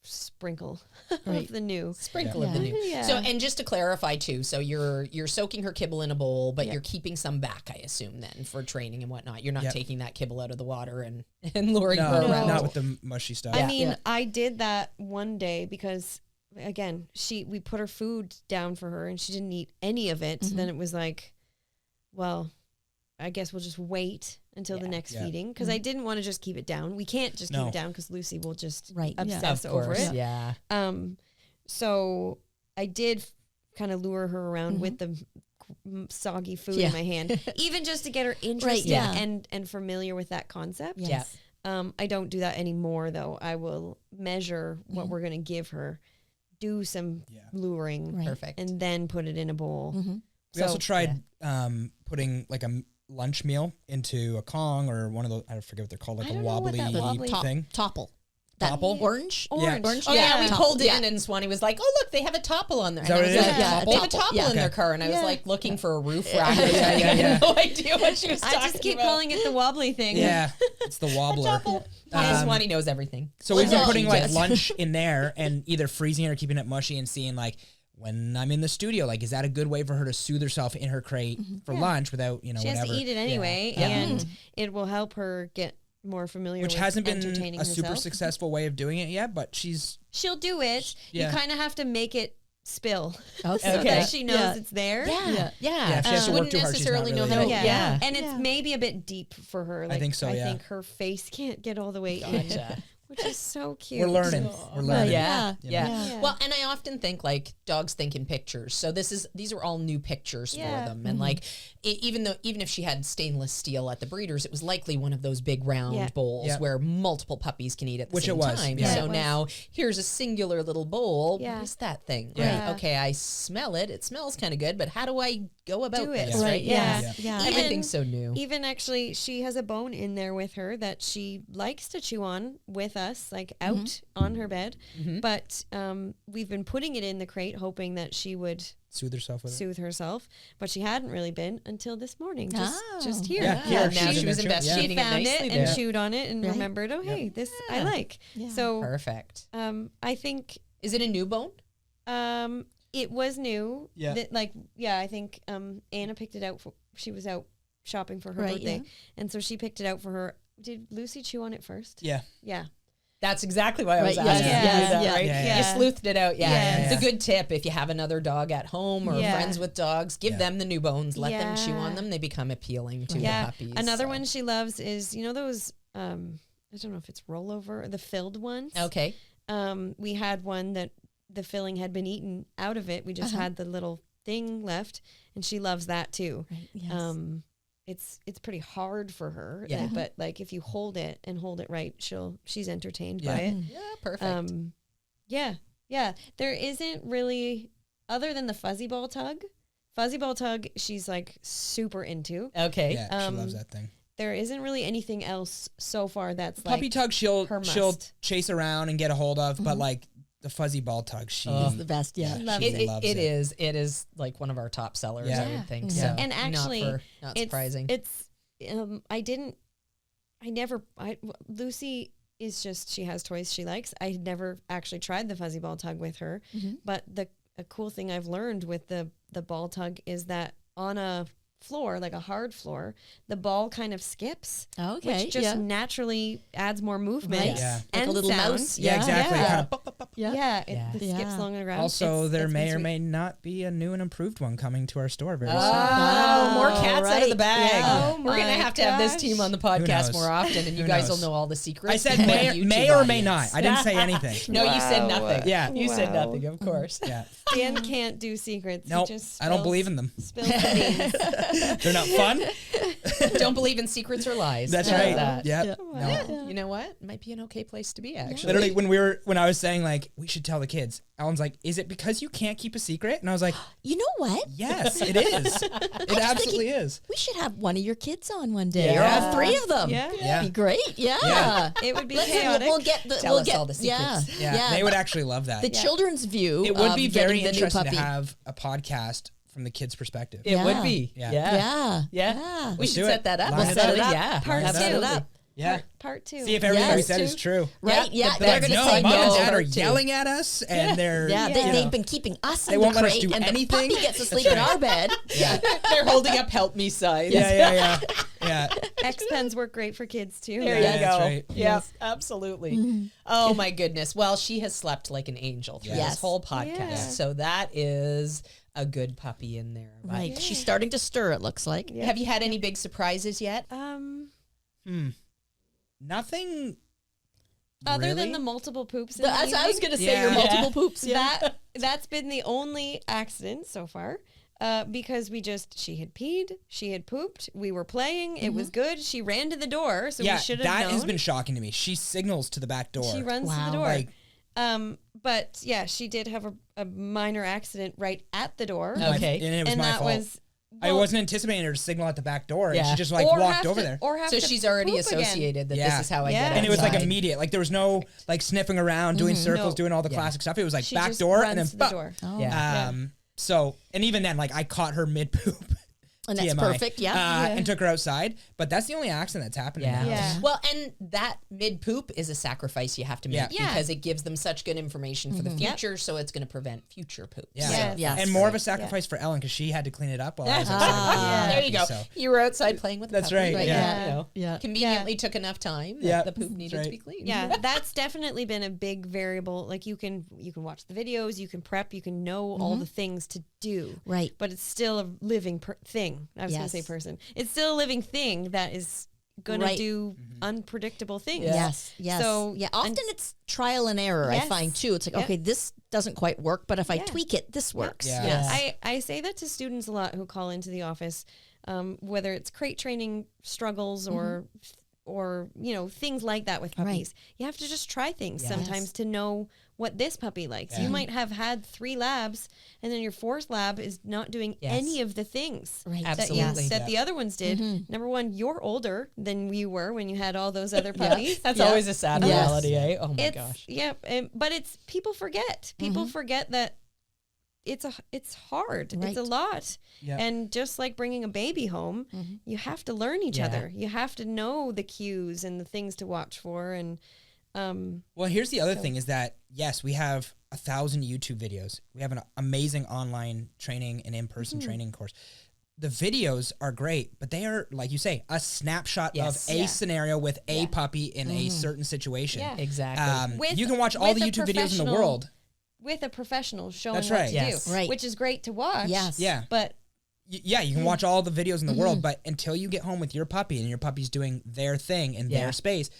sprinkle Right. of the new. Sprinkle of the new. Yeah. So, and just to clarify too, so you're soaking her kibble in a bowl, but Yeah. you're keeping some back, I assume, then for training and whatnot. You're not Yep. taking that kibble out of the water and luring No, her around. not with the mushy stuff. I mean, Yeah. I did that one day because, again, we put her food down for her and she didn't eat any of it. Mhm. Then it was like, well, I guess we'll just wait until the Yeah. next Yeah. feeding because I didn't want to just keep it down. We can't just keep No. it down because Lucy will just Right, yeah. obsess Of over course, it. yeah. So I did kind of lure her around with the soggy food Yeah. in my hand, even just to get her interested Right, yeah. and familiar with that concept. Yes. I don't do that anymore, though. I will measure what we're going to give her, do some Yeah. luring, Right. Perfect. and then put it in a bowl. Mhm. We also So- tried putting like a lunch meal into a Kong or one of those, I forget what they're called, like I a don't know what wobbly, that wobbly- thing. Topple. That Topple? orange? Orange. Orange? Oh yeah, we Topple. pulled Yeah. in and Swanee was like, "Oh look, they have a topple on there." Is that And I what was it like, is? Yeah, "They have a topple. topple Yeah. in their Okay. car," and I was Yeah. like looking for a roof rack. Yeah, or yeah, something. yeah, I yeah. had no idea what she was I talking just keep about. calling it the wobbly thing. Yeah, it's the wobbler. Swanee knows everything. So we've been Well, putting she like does. lunch in there and either freezing it or keeping it mushy and seeing like when I'm in the studio, like is that a good way for her to soothe herself in her crate for lunch without, She whatever. has to eat it anyway, Yeah. and it will help her get more familiar Which with hasn't been entertaining a super herself. successful way of doing it yet, but she's She'll do it. Yeah. You kind of have to make it spill Okay. so Okay. that she knows Yeah. it's there. Yeah. Yeah, if she has to work wouldn't too hard, she's necessarily not know really- how. Yeah. Yeah. And it's maybe a bit deep for her. Like, think so, I yeah. think her face can't get all the way Gotcha. in, which is so cute. we're learning. We're learning. Yeah, You yeah. know? Yeah. Well, and I often think like dogs think in pictures. So these are all new pictures Yeah. for them. And like even if she had stainless steel at the breeders, it was likely one of those big round Yeah. bowls Yeah. where multiple puppies can eat at the Which same it was, time. yeah. Yeah, So it was. now here's a singular little bowl. Yeah. What is that thing? Yeah. Right. Okay, I smell it. It smells kind of good, but how do I go about Do it. this? Yeah. Right. Yeah. Yeah. Yeah. Even- Everything's so new. Even actually, she has a bone in there with her that she likes to chew on with us, like out on her bed. But we've been putting it in the crate, hoping that she would Soothe herself with it. soothe herself. But she hadn't really been until this morning, just Oh. here. Yeah, Yeah, here, now she's she in was there too. investigating it Found nicely it there. and chewed on it and Right. remembered, oh, hey, this I like. Yeah. So Perfect. I think Is it a new bone? it was new. Yeah. I think Anna picked it out. She was out shopping for her Right, birthday. yeah. And so she picked it out for her. Did Lucy chew on it first? Yeah. Yeah. That's exactly why I was Right, asking yes, you yes, that, yeah. right? Yeah, You yeah. sleuthed it out. Yeah. Yes. It's a good tip if you have another dog at home or Yeah. friends with dogs, give Yeah. them the new bones, let them chew Yeah. on them. They become appealing to Yeah. the puppies. Another so. one she loves is, those, I don't know if it's rollover or the filled ones. Okay. We had one that the filling had been eaten out of it. We just had the little thing left, and she loves that too. Right. Yes. It's pretty hard for her. Yeah. But like if you hold it right, she's entertained Yeah. by it. Yeah, perfect. Yeah. There isn't really, other than the fuzzy ball tug. Fuzzy ball tug, she's like super into. Okay. Yeah, she loves that thing. There isn't really anything else so far that's Puppy like tug, she'll her chase around and get a hold of, but like the fuzzy ball tug, she It's the best. Yeah. loves she it. loves It is like one of our top sellers, Yeah. I would think. Yeah. So And actually, not surprising. Lucy is just, she has toys she likes. I never actually tried the fuzzy ball tug with her, but a cool thing I've learned with the ball tug is that on a floor, like a hard floor, the ball kind of skips, Okay. which just yeah. naturally adds more movement Right. Yeah. Like and a little sound. mouse. Yeah, exactly. Yeah. Kind of pop, pop, pop. Yeah. Yeah, Yeah. it skips Yeah. along the ground. Also, there It's may been or sweet. may not be a new and improved one coming to our store very soon. Oh, more cats out of the right. bag. Yeah. Oh We're gonna my have to have this gosh. team on the Who podcast knows? more often, and you Who guys knows? will know all the secrets. I said for our may YouTube or may audience. not. I didn't say anything. No, you said Wow. nothing. Yeah. You said Wow. nothing, of course. Yeah. Dan can't do secrets. He Nope. just I don't spills- believe in them. spills the beans. They're not fun. Don't believe in secrets or lies. That's Know right. that. Yep. Yeah. No. You know what? It might be an okay place to be, actually. Literally, when I was saying like we should tell the kids, Alan's like, "Is it because you can't keep a secret?" And I was like, You know what? "Yes, it is. It absolutely is." We should have one of your kids on one day, or Yeah. all three of them. Yeah. Yeah. Be great. Yeah. Yeah. It would be Listen, chaotic. we'll get the Tell we'll us get all the secrets. Yeah, they would actually love that. the children's view. It would of be getting very the new interesting to puppy. have a podcast from the kids' perspective. It would Yeah. be. Yeah. Yeah. Yeah. Yeah. We Let's should do set it. that up. Line We'll it set up. it up. Yeah. Part Line it two. up. Yeah. Part 2. See if everything we Yes. said is true. Right? Yeah, the they're best. going to No, say mom and no. dad are Part two. yelling at us, and they're Yeah, Yeah. they've been keeping us They in the won't let us crate, do and anything. the puppy gets to sleep in our bed. yeah, They're holding up help me signs. yeah. X pens work great for kids too. There Yeah, you that's go. right. Yeah, absolutely. Oh my goodness. Well, she has slept like an angel through Yes. this whole podcast. Yeah. So that is a good puppy in there. But Right. She's starting to stir, it looks like. Yeah. have you had any big surprises yet? Nothing. Other really? than the multiple poops. In That's the what I was evening, going to say, Yeah. your multiple Yeah. poops. Yeah. that's been the only accident so far. Because she had peed, she had pooped, we were playing, it was good. She ran to the door, so Yeah, we should have that known. has been shocking to me. She signals to the back door. She runs to Wow. the door. Like- But yeah, she did have a minor accident right at the door. Okay. and it was and my that fault. was I wasn't anticipating her to signal at the back door, and Yeah. she just like or walked have over to- there. Or have So to she's already poop again. associated that Yeah. this is how I Yeah. get And it was like outside. immediate. Like there was no like sniffing around, doing circles, No. doing all the classic stuff. It was like She back just door runs and then to the pop. door. Oh. Yeah. So, and even then, like I caught her mid poop. And that's TMI, perfect, yeah. And took her outside. But that's the only accident that's happened Yeah. in the house. Yeah. Well, and that mid poop is a sacrifice you have to make Yeah. Yeah. because it gives them such good information for the future, so it's going to prevent future poops. Yeah. Yes. Yes. And more of a sacrifice for Ellen because she had to clean it up while I was outside. Ah. There you go. So. You were outside playing with the That's puppy. right, yeah. You know, Yeah. conveniently took enough time that Yeah, the poop that's needed to right. be cleaned. Yeah, that's definitely been a big variable. Like you can watch the videos, you can prep, you can know all the things to do. Right. But it's still a living thing. I was going to say Yes. person. It's still a living thing that is going to Right. do unpredictable things. Yeah. Yes, yes. So, yeah, often it's trial and error, I Yes. find too. It's like, Yeah. okay, this doesn't quite work, but if I Yeah. tweak it, this works. Yeah. Yes. I say that to students a lot who call into the office, whether it's crate training struggles or things like that with puppies. You have to just try things sometimes to know what this puppy likes. You might have had 3 labs and then your 4th lab is not doing any of the things Right. Absolutely. that the other ones did. Number one, you're older than you were when you had all those other puppies. That's Yeah. always a sad Yes. reality, eh? Oh my It's gosh. but it's people forget. People forget that it's hard. Right. It's a lot. Yeah. And just like bringing a baby home, you have to learn each Yeah. other. You have to know the cues and the things to watch for. And Well, here's the other thing is that, yes, we have 1,000 YouTube videos. We have an amazing online training and in-person training course. The videos are great, but they are, like you say, a snapshot Yes. of a Yeah. scenario with a puppy in a certain situation. Yeah. Exactly. With- You can watch all with the a YouTube videos in the professional- world. with a professional showing That's what right. to Yes. do, Right. which is great to watch. Yes. Yeah. But Yeah, you can watch all the videos in the world, but until you get home with your puppy and your puppy's doing their thing in Yeah. their space,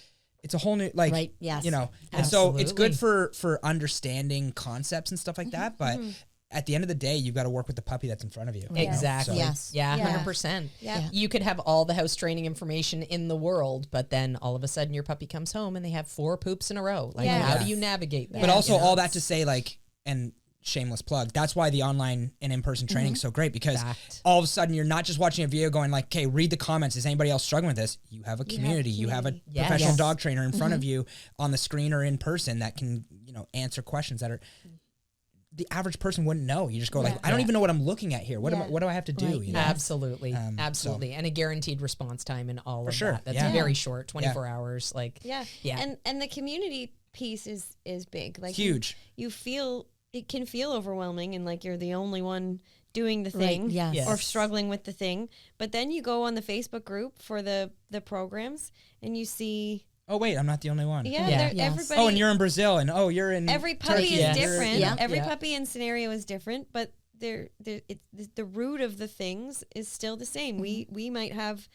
it's a whole new Right, yes. And so it's good Absolutely. for understanding concepts and stuff like that, but at the end of the day, you've got to work with the puppy that's in front of you. Exactly. So- Yes. Yeah, Yeah. 100%. Yeah. You could have all the house training information in the world, but then all of a sudden your puppy comes home and they have 4 poops in a row. Like, Yeah. how Yeah. do you navigate that? But also you know? all that to say, like, and shameless plug, that's why the online and in-person training is so great, because Fact. all of a sudden you're not just watching a video going like, okay, read the comments. Is anybody else struggling with this? You have a community. You have a Yes. professional Yes. dog trainer in front of you on the screen or in person that can, answer questions that are the average person wouldn't know. You just go like, I don't even know what I'm looking at here. What do I have to do? Right. You know? Absolutely. So- Absolutely. And a guaranteed response time in all of sure. that. That's Yeah. very short, 24 hours. Like, yeah, Yeah. And the community piece is big. Like Huge. You feel it can feel overwhelming and like you're the only one doing the Right, thing yes. or struggling with the thing. But then you go on the Facebook group for the programs and you see Oh, wait, I'm not the only one. Yeah. they're- Yes. everybody. Oh, and you're in Brazil, and you're in every puppy Turkey. is Yeah. different. Yeah. Every Yeah. puppy and scenario is different, but the root of the things is still the same. We might have,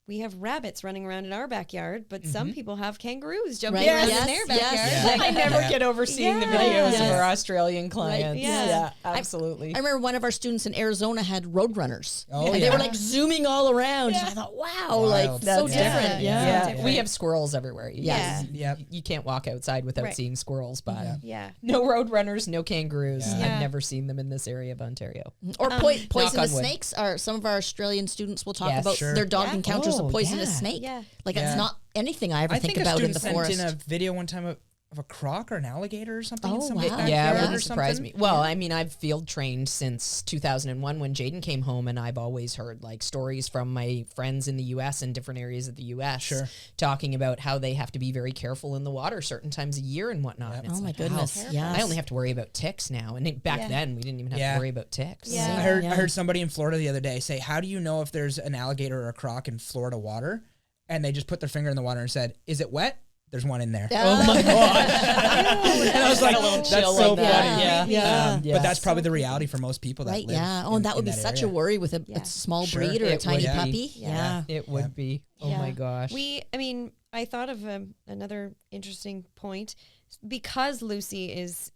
we have rabbits running around in our backyard, but some people have kangaroos jumping Right. around Yes, in their yes. backyard. Yeah. I never Yeah. get over seeing the Yeah. videos of Yes. our Australian clients. Yeah. Yeah, absolutely. I remember one of our students in Arizona had roadrunners. Oh, and they yeah. were like zooming all around. And I thought, wow, like Wild. so That's different. Yeah. Yeah. We have squirrels everywhere. Yeah. Yep. You can't walk outside without Right. seeing squirrels, but Yeah. no roadrunners, no kangaroos. Yeah. Yeah. I've never seen them in this area of Ontario. Or poisonous on wood. snakes. Some of our Australian students will talk Yes, about sure. their dog Yeah. encounters Oh, a poisonous yeah. snake. Yeah. Like Yeah. it's not anything I ever I think think a about in student the sent forest. in a video one time of of a croc or an alligator or something in Oh, somebody's wow. backyard Yeah, it or wouldn't surprise something. me. Well, I mean, I've field trained since 2001 when Jaden came home, and I've always heard like stories from my friends in the U.S. and different areas of the U.S. Sure. talking about how they have to be very careful in the water certain times a year and whatnot. Yep. And it's Oh my like, goodness. wow, Yes. I only have to worry about ticks now, and back Yeah. then we didn't even have Yeah. to worry about ticks. Yeah. I heard somebody in Florida the other day say, "How do you know if there's an alligator or a croc in Florida water?" And they just put their finger in the water and said, "Is it wet?" There's one in there. Oh my gosh! And I was like, a little "That's chill so on funny." that. Yeah. Yeah. But that's probably the reality for most people that Right, live yeah. Oh, in- and that would in be such area. a worry with a Yeah. small Sure. breed or a It tiny would be. puppy. Yeah. It would be. Oh my Yeah. gosh! I mean, I thought of another interesting point because Lucy is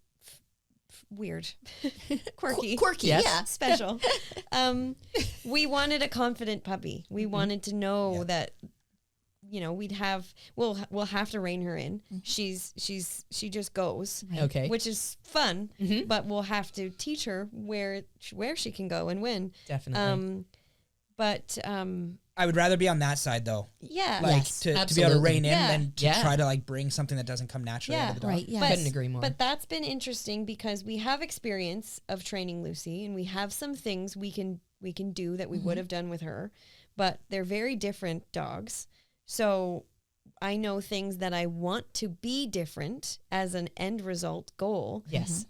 weird, quirky, Quirky, Yes. yeah. special. We wanted a confident puppy. We wanted to know that, you know, we'll have to rein her in. She just goes, Okay. which is fun, Mhm. but we'll have to teach her where she can go and when. Definitely. But I would rather be on that side though, yeah, like Yes, to be able to absolutely. rein in Yeah. than to Yeah. try to like bring something that doesn't come naturally Yeah. into the dog. Right, yeah. Couldn't agree more. But that's been interesting because we have experience of training Lucy, and we have some things we can do that we would have done with her, but they're very different dogs. So I know things that I want to be different as an end result goal. Yes.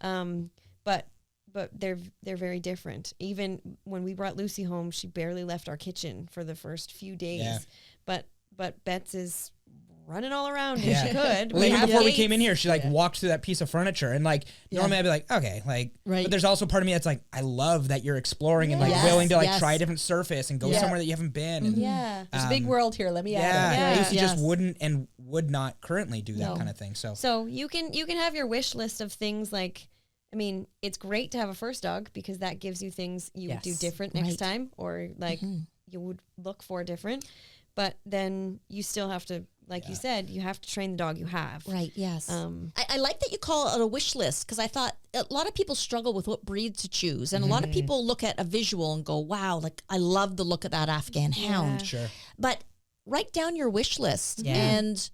But they're very different. Even when we brought Lucy home, she barely left our kitchen for the first few days. Yeah. But Bets is running all around if Yeah. she could. Well, even have before we gates. came in here, she like Yeah. walked through that piece of furniture, and like normally I'd be like, okay, like, Right. but there's also part of me that's like, I love that you're exploring and like Yes, willing to like yes. try a different surface and go Yeah. somewhere that you haven't been. And, Yeah. There's a big world here. Let me yeah, add it. Yeah. Lucy just Yes. wouldn't and would not currently do that No. kind of thing. So So you can have your wish list of things like, I mean, it's great to have a first dog because that gives you things you would do Yes. different Right. next time, or like you would look for different. But then you still have to, like you said, you have to train the dog you have. Right, yes. Um, I like that you call it a wish list because I thought a lot of people struggle with what breed to choose. And a lot of people look at a visual and go, wow, like I love the look of that Afghan hound. sure. But write down your wish list Yeah. and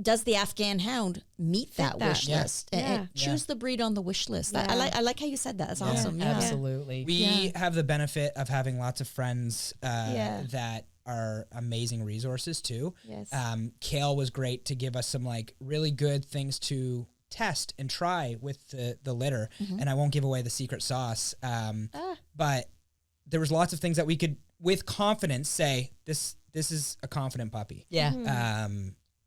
does the Afghan hound meet that that. wish Yeah. list? And Yeah. choose the breed on the wish list. I Yeah. like how you said that. That's awesome. Yeah. Absolutely. We have the benefit of having lots of friends Yeah. that are amazing resources too. Yes. Kale was great to give us some like really good things to test and try with the litter. And I won't give away the secret sauce. But there was lots of things that we could with confidence say this is a confident puppy. Yeah.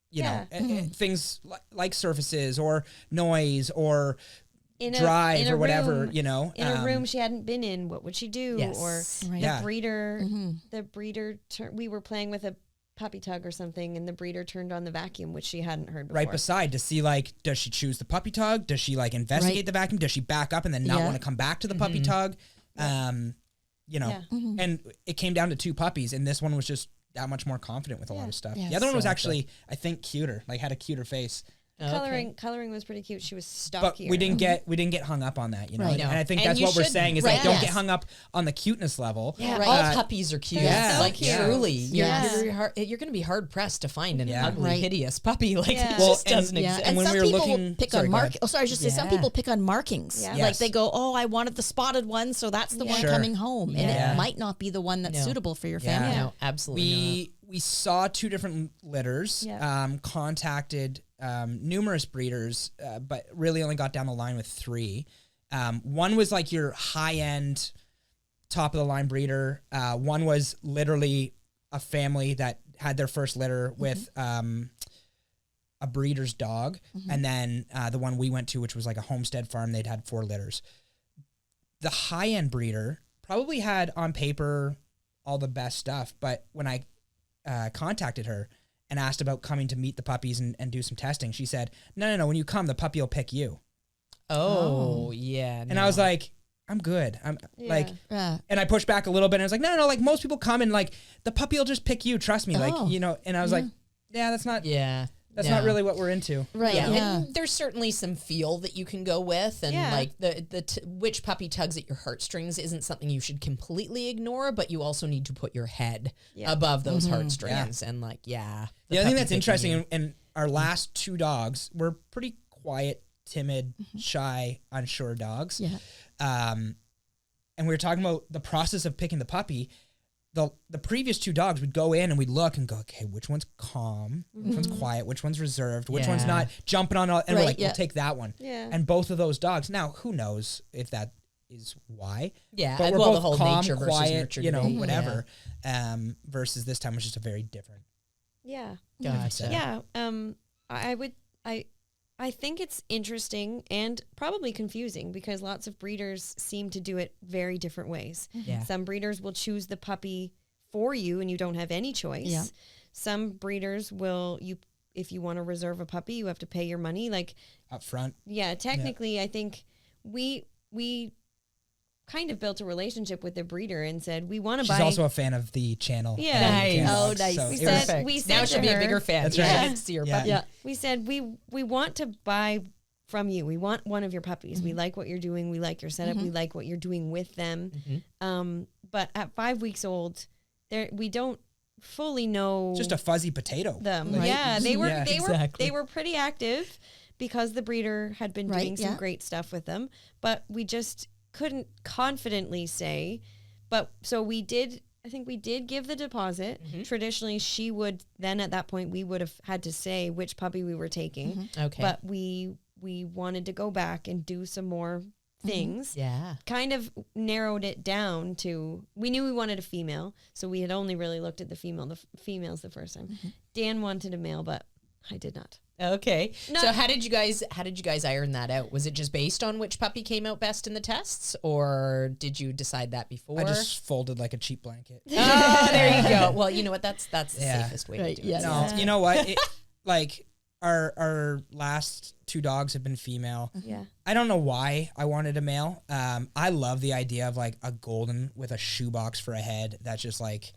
You know, Yeah. things like surfaces or noise or in drive in or whatever, room, you know. in a room she hadn't been in, what would she do? Yes. Or Right. Yeah. the breeder, we were playing with a puppy tug or something, and the breeder turned on the vacuum, which she hadn't heard before. right beside to see like, does she choose the puppy tug? Does she like investigate Right. the vacuum? Does she back up and then not Yeah. want to come back to the puppy tug? You know, Yeah. and it came down to two puppies, and this one was just that much more confident with a lot of stuff. Yeah. The other one was So actually, I think, cuter, like had a cuter face. Coloring was pretty cute. She was But stockier. we didn't get hung up on that, you know. Right. And I think And that's you what we're shouldn't. saying is Right. like don't Yes. get hung up on the cuteness level. Yeah. Right. All puppies are cute. Yeah. Like So cute. truly, Yes. you're going to be hard pressed to find an Yeah. ugly, Right. hideous puppy. Like Yeah. it Well, just and- doesn't Yeah, exist. and when some we were people looking- will pick sorry, on go ahead. mark. Oh, sorry, I was just say some Yeah. people pick on markings. Yeah. Like Yes. they go, "Oh, I wanted the spotted one, so that's the one Sure. coming home," and Yeah. it might not be the one that's No. suitable for your Yeah. family. No, absolutely We saw two different litters, Yeah. contacted numerous breeders, but really only got down the line with three. One was like your high end, top of the line breeder. One was literally a family that had their first litter with a breeder's dog, and then the one we went to, which was like a homestead farm, they'd had 4 litters. The high end breeder probably had on paper all the best stuff, but when I contacted her and asked about coming to meet the puppies and do some testing, she said, no, when you come, the puppy will pick you. Oh, yeah. And I was like, I'm good. I'm like, Yeah. and I pushed back a little bit and I was like, no, like most people come and like the puppy will just pick you. Trust me. Oh. Like, you know, and I was like, yeah, that's not, yeah. That's not really what we're into. Right. Yeah, Yeah. and there's certainly some feel that you can go with, and Yeah. like which puppy tugs at your heartstrings isn't something you should completely ignore, but you also need to put your head above those heartstrings, and like The other thing that's interesting, you. and our last 2 dogs were pretty quiet, timid, shy, unsure dogs. Yeah. And we were talking about the process of picking the puppy. The previous 2 dogs would go in and we'd look and go, okay, which one's calm, which one's quiet, which one's reserved, which one's not jumping on, and we're like, we'll take that one. Yeah. And both of those dogs, now who knows if that is why? Yeah, But we're well, both the whole calm, nature versus quiet, nurture you know, debate. whatever. Versus this time was just a very different. Yeah. Gotcha. Yeah. I think it's interesting and probably confusing because lots of breeders seem to do it very different ways. Yeah. Some breeders will choose the puppy for you and you don't have any choice. Yeah. Some breeders will, if you want to reserve a puppy, you have to pay your money. Like, Up front. yeah, technically, I think we kind of built a relationship with the breeder and said, we want to She's buy. also a fan of the channel. Yeah. and the Nice. Cam Oh, dogs, nice. so We it said- was- Perfect. we said Now to she'll be a her- bigger fan. That's Yeah. right. She gets to see your Yeah. puppy. Yeah. We said we want to buy from you. We want one of your puppies. We like what you're doing. We like your setup. We like what you're doing with them. But at 5 weeks old, we don't fully know just a fuzzy potato. them. Right. Yeah, they were Yeah, exactly. they were pretty active because the breeder had been Right, doing some yeah. great stuff with them. But we just couldn't confidently say. But so we did. I think we did give the deposit. Traditionally, she would then at that point we would have had to say which puppy we were taking. Okay. But we wanted to go back and do some more things. yeah. Kind of narrowed it down to, we knew we wanted a female, so we had only really looked at the females the first time. Dan wanted a male, but I did not. Okay. No. So how did you guys iron that out? Was it just based on which puppy came out best in the tests, or did you decide that before? I just folded like a cheap blanket. Oh, there you go. Well, you know what? That's the Yeah. safest way Right, to do yeah. it. No, you know what? Like our last 2 dogs have been female. Yeah. I don't know why I wanted a male. I love the idea of like a golden with a shoebox for a head. That's just like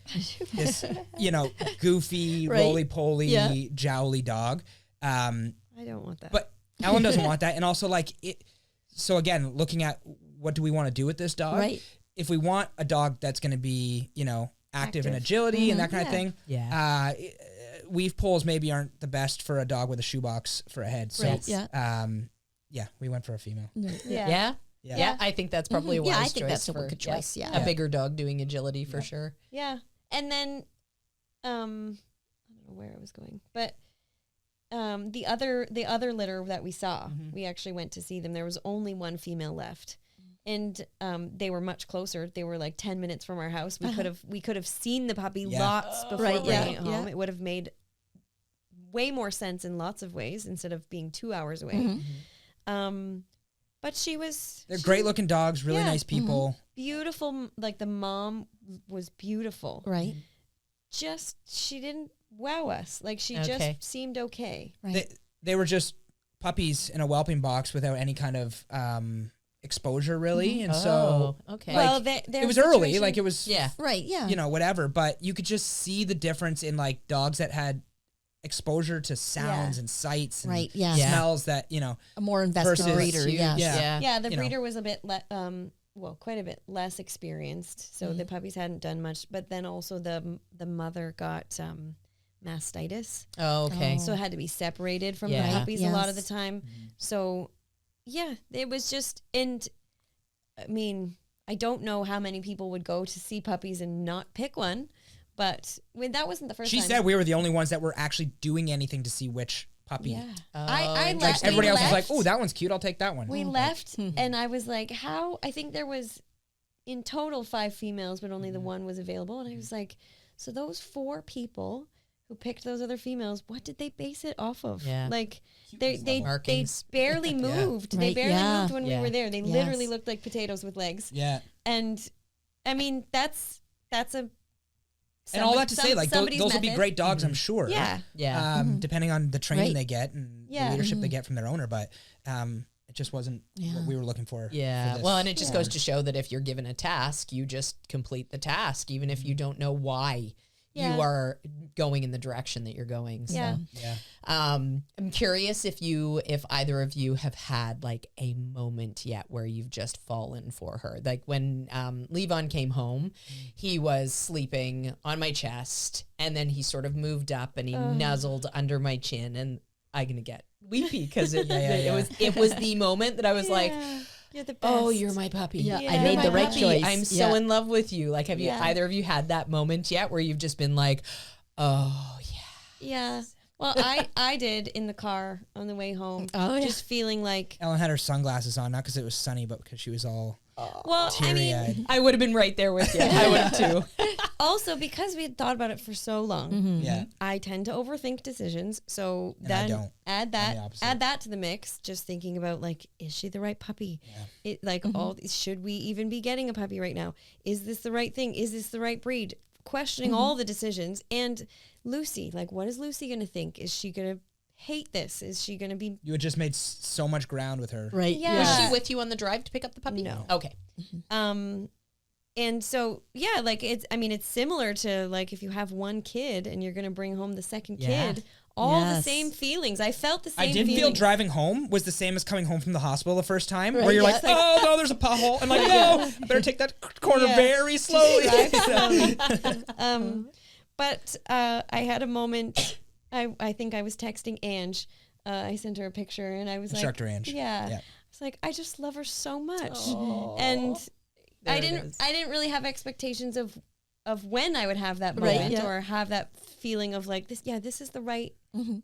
this, goofy, Right. roly-poly, Yeah. jowly dog. I don't want that. But Ellen doesn't want that. And also like it. So again, looking at what do we want to do with this dog? Right. If we want a dog that's going to be, active in Active. agility and that kind of Yeah. thing. Yeah. Weave poles maybe aren't the best for a dog with a shoebox for a head. So, Right. Yeah. we went for a female. Yeah. Yeah. Yeah, I think that's probably a wise Yeah, I choice. think that's a for, good choice, yeah. A bigger dog doing agility for sure. Yeah. And then, I don't know where I was going, but the other litter that we saw, we actually went to see them. There was only one female left. And they were much closer. They were like 10 minutes from our house. We could have seen the puppy lots before Right, bringing yeah, it home. yeah. It would have made way more sense in lots of ways instead of being 2 hours away. But she was They're great looking dogs, really Yeah. nice people. beautiful. Like the mom was beautiful. Right. Just she didn't wow us. Like she Okay. just seemed okay. Right. They were just puppies in a whelping box without any kind of exposure really. And so okay. Well, it was early, like it was, yeah. Right. Yeah. whatever, but you could just see the difference in like dogs that had exposure to sounds and sights and Right. Yeah. Yeah. smells that, A more invested Versus- breeder. Yeah. Yeah. Yeah, the you know. breeder was a bit quite a bit less experienced. So the puppies hadn't done much, but then also the mother got mastitis. Oh, okay. So it had to be separated from Yeah. the puppies a lot of the Yes. time. So yeah, it was just, and I mean, I don't know how many people would go to see puppies and not pick one, but that wasn't the first she time. said we were the only ones that were actually doing anything to see which puppy. Yeah. Oh, I Like left. everybody we else was like, left. oh, that one's cute. I'll take that one. We left and I was like, how? I think there was in total 5 females, but only the one was available. And I was like, so those 4 people who picked those other females, what did they base it off of? Yeah. Like they Markings. barely moved. They Right, barely yeah. moved when we Yeah. were there. They Yes. literally looked like potatoes with legs. Yeah. And I mean, that's a And all that to say, like, those somebody's will be method. great dogs, I'm sure. Yeah. Yeah. Depending on the training Right. they get and Yeah. the leadership they get from their owner. But it just wasn't what we were looking for. Yeah. for this. Well, and it just goes to show that if you're given a task, you just complete the task, even if you don't know why Yeah. you are going in the direction that you're going. So. Yeah. Yeah. I'm curious if either of you have had like a moment yet where you've just fallen for her. Like when Levon came home, he was sleeping on my chest, and then he sort of moved up and he nuzzled under my chin, and I'm gonna get weepy because it was the moment that I was like, You're the best. oh, you're my puppy. Yeah, Yeah. I made You're the my right puppy. choice. I'm so Yeah. in love with you. Like, have you Yeah. either of you had that moment yet where you've just been like, oh yeah. Yeah. Well, I did in the car on the way home. Oh, yeah. Just feeling like, Ellen had her sunglasses on, not because it was sunny, but because she was all well, I mean, teary-eyed. I would have been right there with you. I would have too. also because we had thought about it for so long, Mm-hmm. Yeah. I tend to overthink decisions. So And I then don't. add I'm the that, opposite. add that to the mix. Just thinking about like, is she the right puppy? Yeah. It like should we even be getting a puppy right now? Is this the right thing? Is this the right breed? Questioning all the decisions. And Lucy, like, what is Lucy going to think? Is she going to hate this? Is she going to be? You had just made so much ground with her. Right. Yeah. Was she with you on the drive to pick up the puppy? No. Okay. And so, yeah, like it's similar to like if you have one kid and you're going to bring home the second Yeah. kid, all the Yes. same feelings. I felt the same I did feel feelings. driving home was the same as coming home from the hospital the first time, Right, where you're yeah. like, oh no, there's a pothole. I'm like, no, better take that corner Yeah. very slowly. But I had a moment. I think I was texting Ange. I sent her a picture, and I was like, Instructor Ange. Yeah. Yeah. I was like, I just love her so much, Aw. and There I it didn't. is. I didn't really have expectations of when I would have that Right, moment yeah. or have that feeling of like this. Yeah, this is the right.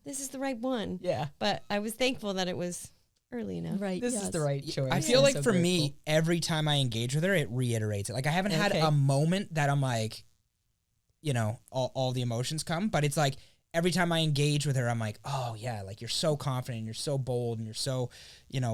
This is the right one. Yeah. But I was thankful that it was early enough. Right. This is the right choice. I feel I'm like so for grateful. me, every time I engage with her, it reiterates it. Like I haven't had Okay. a moment that I'm like, all the emotions come, but it's like every time I engage with her, I'm like, oh yeah, like you're so confident, and you're so bold, and you're so,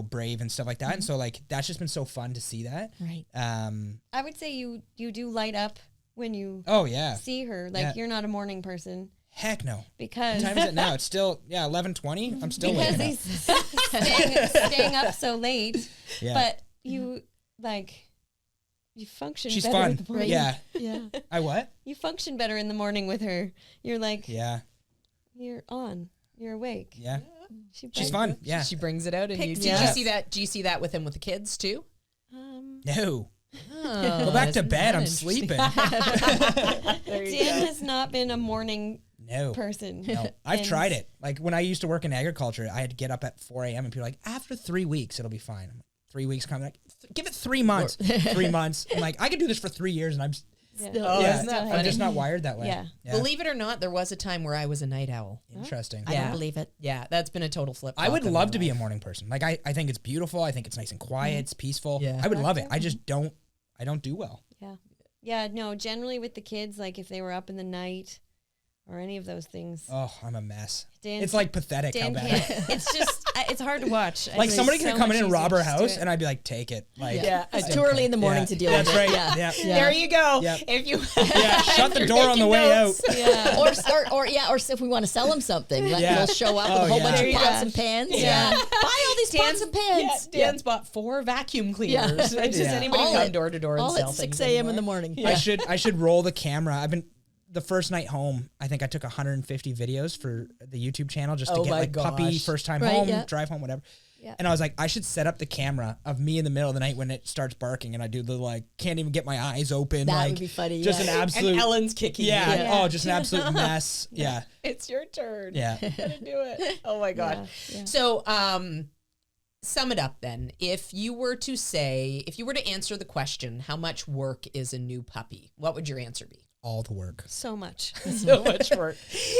brave and stuff like that. And so like that's just been so fun to see that. Right. I would say you do light up when you Oh yeah, see her. Like Yeah. you're not a morning person heck no. because What time is it now? It's still 11:20. I'm still because waking up. he's staying up so late. Yeah. But you you function She's better in fun. the morning. Yeah. Yeah. I what? You function better in the morning with her. You're like Yeah. you're on. You're awake. Yeah. She She's brings fun. it. Yeah. She brings it out in you. Picks Did it you up. see that? Do you see that with him with the kids too? No. Oh, Go back to isn't bed. that I'm interesting? sleeping. Dan has not been a morning No. person. No, I've And- tried it. Like when I used to work in agriculture, I had to get up at 4 a.m. and people were like, after 3 weeks, it'll be fine. I'm like, 3 weeks coming, like, give it 3 months. 3 months. I'm like, I could do this for 3 years, and I'm Still, Oh, yeah, isn't that I'm funny? just not wired that way. Yeah. Believe it or not, there was a time where I was a night owl. Interesting. I Yeah. don't believe it. Yeah, that's been a total flip. I would love to be a morning person. Like I think it's beautiful. I think it's nice and quiet. It's peaceful. Yeah. I would love it. I just don't. I don't do well. Yeah. Yeah, no, generally with the kids, like if they were up in the night or any of those things. Oh, I'm a mess. Dan, It's like pathetic how Dan bad. can't. It's just, it's hard to watch. Like It's somebody so could come in much and rob easier our just to house, do it. and I'd be like, take it. Like, Yeah, It's I too early in the morning to deal That's with it. right. Yeah. Yeah. Yeah. There you go. Yeah. If you Yeah. Shut the you're door on the taking way notes. out. Yeah. Or if we want to sell them something, Yeah. we'll show up with Oh, a whole yeah. bunch There of you pots go. and pans. Yeah. Buy all these pots and pans. Dan's bought 4 vacuum cleaners. Yeah. It's just Yeah. anybody All come at- door to door and All sell at 6 things a.m. in anymore. the morning. I should roll the camera. I've been the first night home. I think I took 150 videos for the YouTube channel just to Oh get my like puppy gosh. first time Right, home, yeah. drive home, whatever. Yeah. And I was like, I should set up the camera of me in the middle of the night when it starts barking, and I do the like can't even get my eyes open. That like, would be funny, Just yeah. an absolute. And Ellen's kicking yeah, you. Yeah. Oh, just an absolute mess. Yeah. It's your turn. Yeah. You gotta do it. Oh my God. Yeah. So, sum it up then. If you were to answer the question, how much work is a new puppy? What would your answer be? All the work. So much. So much work.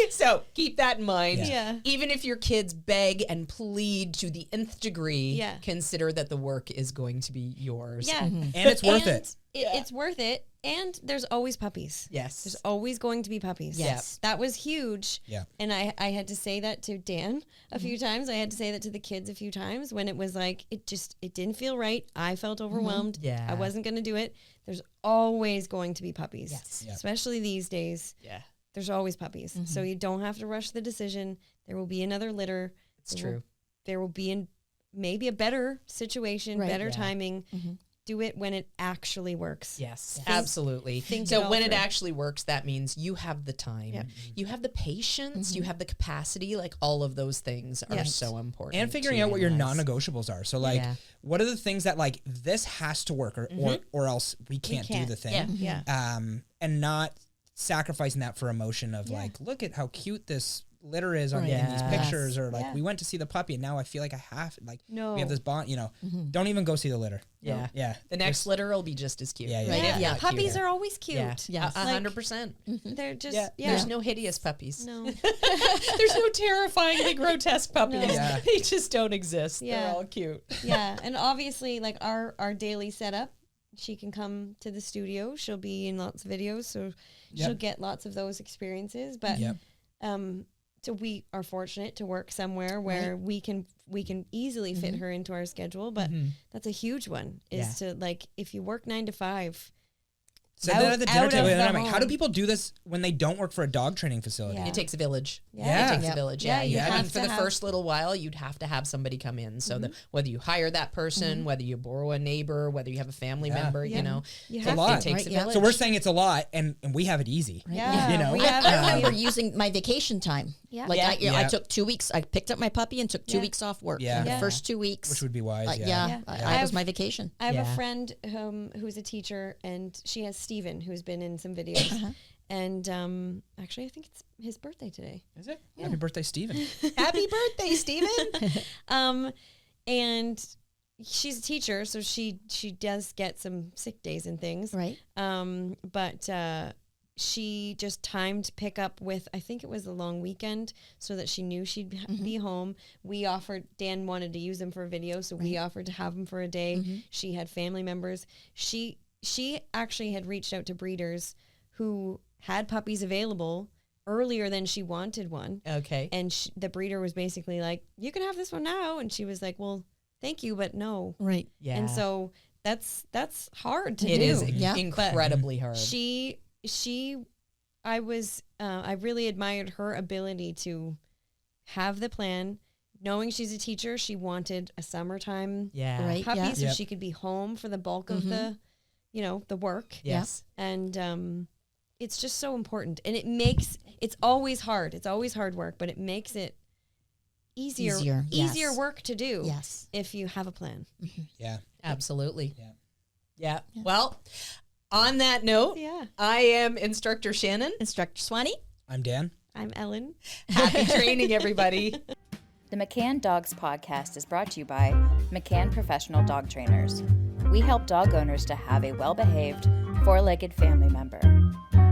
So keep that in mind. Yeah. Even if your kids beg and plead to the nth degree, Yeah. consider that the work is going to be yours. Yeah. And it's worth And it. It's worth it. And there's always puppies. Yes. There's always going to be puppies. Yes. That was huge. Yeah. And I had to say that to Dan a few times. I had to say that to the kids a few times when it was like, it didn't feel right. I felt overwhelmed. Yeah. I wasn't going to do it. There's always going to be puppies. Yes. Yeah. Especially these days. Yeah. There's always puppies. So you don't have to rush the decision. There will be another litter. It's true. There will be maybe a better situation, Right. better Yeah. timing. do it when it actually works. Yes, absolutely. think it So all when it through. actually works, that means you have the time, Yep. you have the patience, you have the capacity. Like all of those things are Yes. so important. And figuring to out what your analyze. non-negotiables are. So like, Yeah. what are the things that like this has to work or else we can't do can't. the thing. Yeah. Yeah. And not sacrificing that for emotion of like, look at how cute this litter is on in these Yes. pictures, or like Yeah. we went to see the puppy and now I feel like I have like No. we have this bond, don't even go see the litter. Yeah. Yeah. The next litter will be just as cute. Yeah, yeah. Right? Yeah. If Yeah. not Puppies cuter. are always cute. Yeah. Yes. 100%. They're just, Yeah. yeah. There's no hideous puppies. No. There's no terrifyingly grotesque puppies. No. Yeah. They just don't exist. Yeah. They're all cute. Yeah. And obviously, like our daily setup, she can come to the studio. She'll be in lots of videos. So she'll get lots of those experiences. But, Yep. so we are fortunate to work somewhere where we can easily fit her into our schedule, but that's a huge one is to like, if you work 9 to 5, So then at the dinner out table, of and the I'm like, how do home. people do this when they don't work for a dog training facility? Yeah. It takes a village. Yeah. It takes Yep. a village. Yeah, Yeah. you I mean, have for to the have- first little while, you'd have to have somebody come in. So that whether you hire that person, whether you borrow a neighbor, whether you have a family member, Yeah. you know, You It's a have lot. it takes Right, a yeah. village. So we're saying it's a lot, and we have it easy. Yeah. You know? we I have remember using my vacation time. Yeah. Like Yeah. I Yeah. took 2 weeks. I picked up my puppy and took 2 Yeah. weeks off work. Yeah. And the Yeah. first 2 weeks. Which would be wise. yeah, Yeah. I was my vacation. I have Yeah. a friend who's a teacher, and she has Steven, who's been in some videos. And actually, I think it's his birthday today. Is it? Happy birthday, Steven. Happy birthday, Steven. And she's a teacher, so she does get some sick days and things. Right. But she just timed pick up with, I think it was a long weekend, so that she knew she'd be home. We offered, Dan wanted to use them for a video, so we offered to have them for a day. She had family members. She actually had reached out to breeders who had puppies available earlier than she wanted one. Okay. And the breeder was basically like, you can have this one now. And she was like, well, thank you, but no. Right. Yeah. And so that's hard to it do. is Yeah. incredibly hard. I really admired her ability to have the plan. Knowing she's a teacher, she wanted a summertime Yeah. Right. puppy Yeah. so Yep. she could be home for the bulk of the work. Yes. And it's just so important. And it's always hard. It's always hard work, but it makes it easier Yes. work to do Yes. if you have a plan. Yeah. Absolutely. Yeah. Yeah. Well, on that note, Yeah. I am Instructor Shannon. Instructor Swanee. I'm Dan. I'm Ellen. Happy training, everybody. The McCann Dogs podcast is brought to you by McCann Professional Dog Trainers. We help dog owners to have a well-behaved, four-legged family member.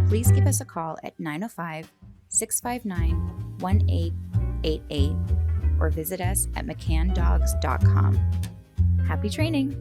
Please give us a call at 905-659-1888 or visit us at mccanndogs.com. Happy training!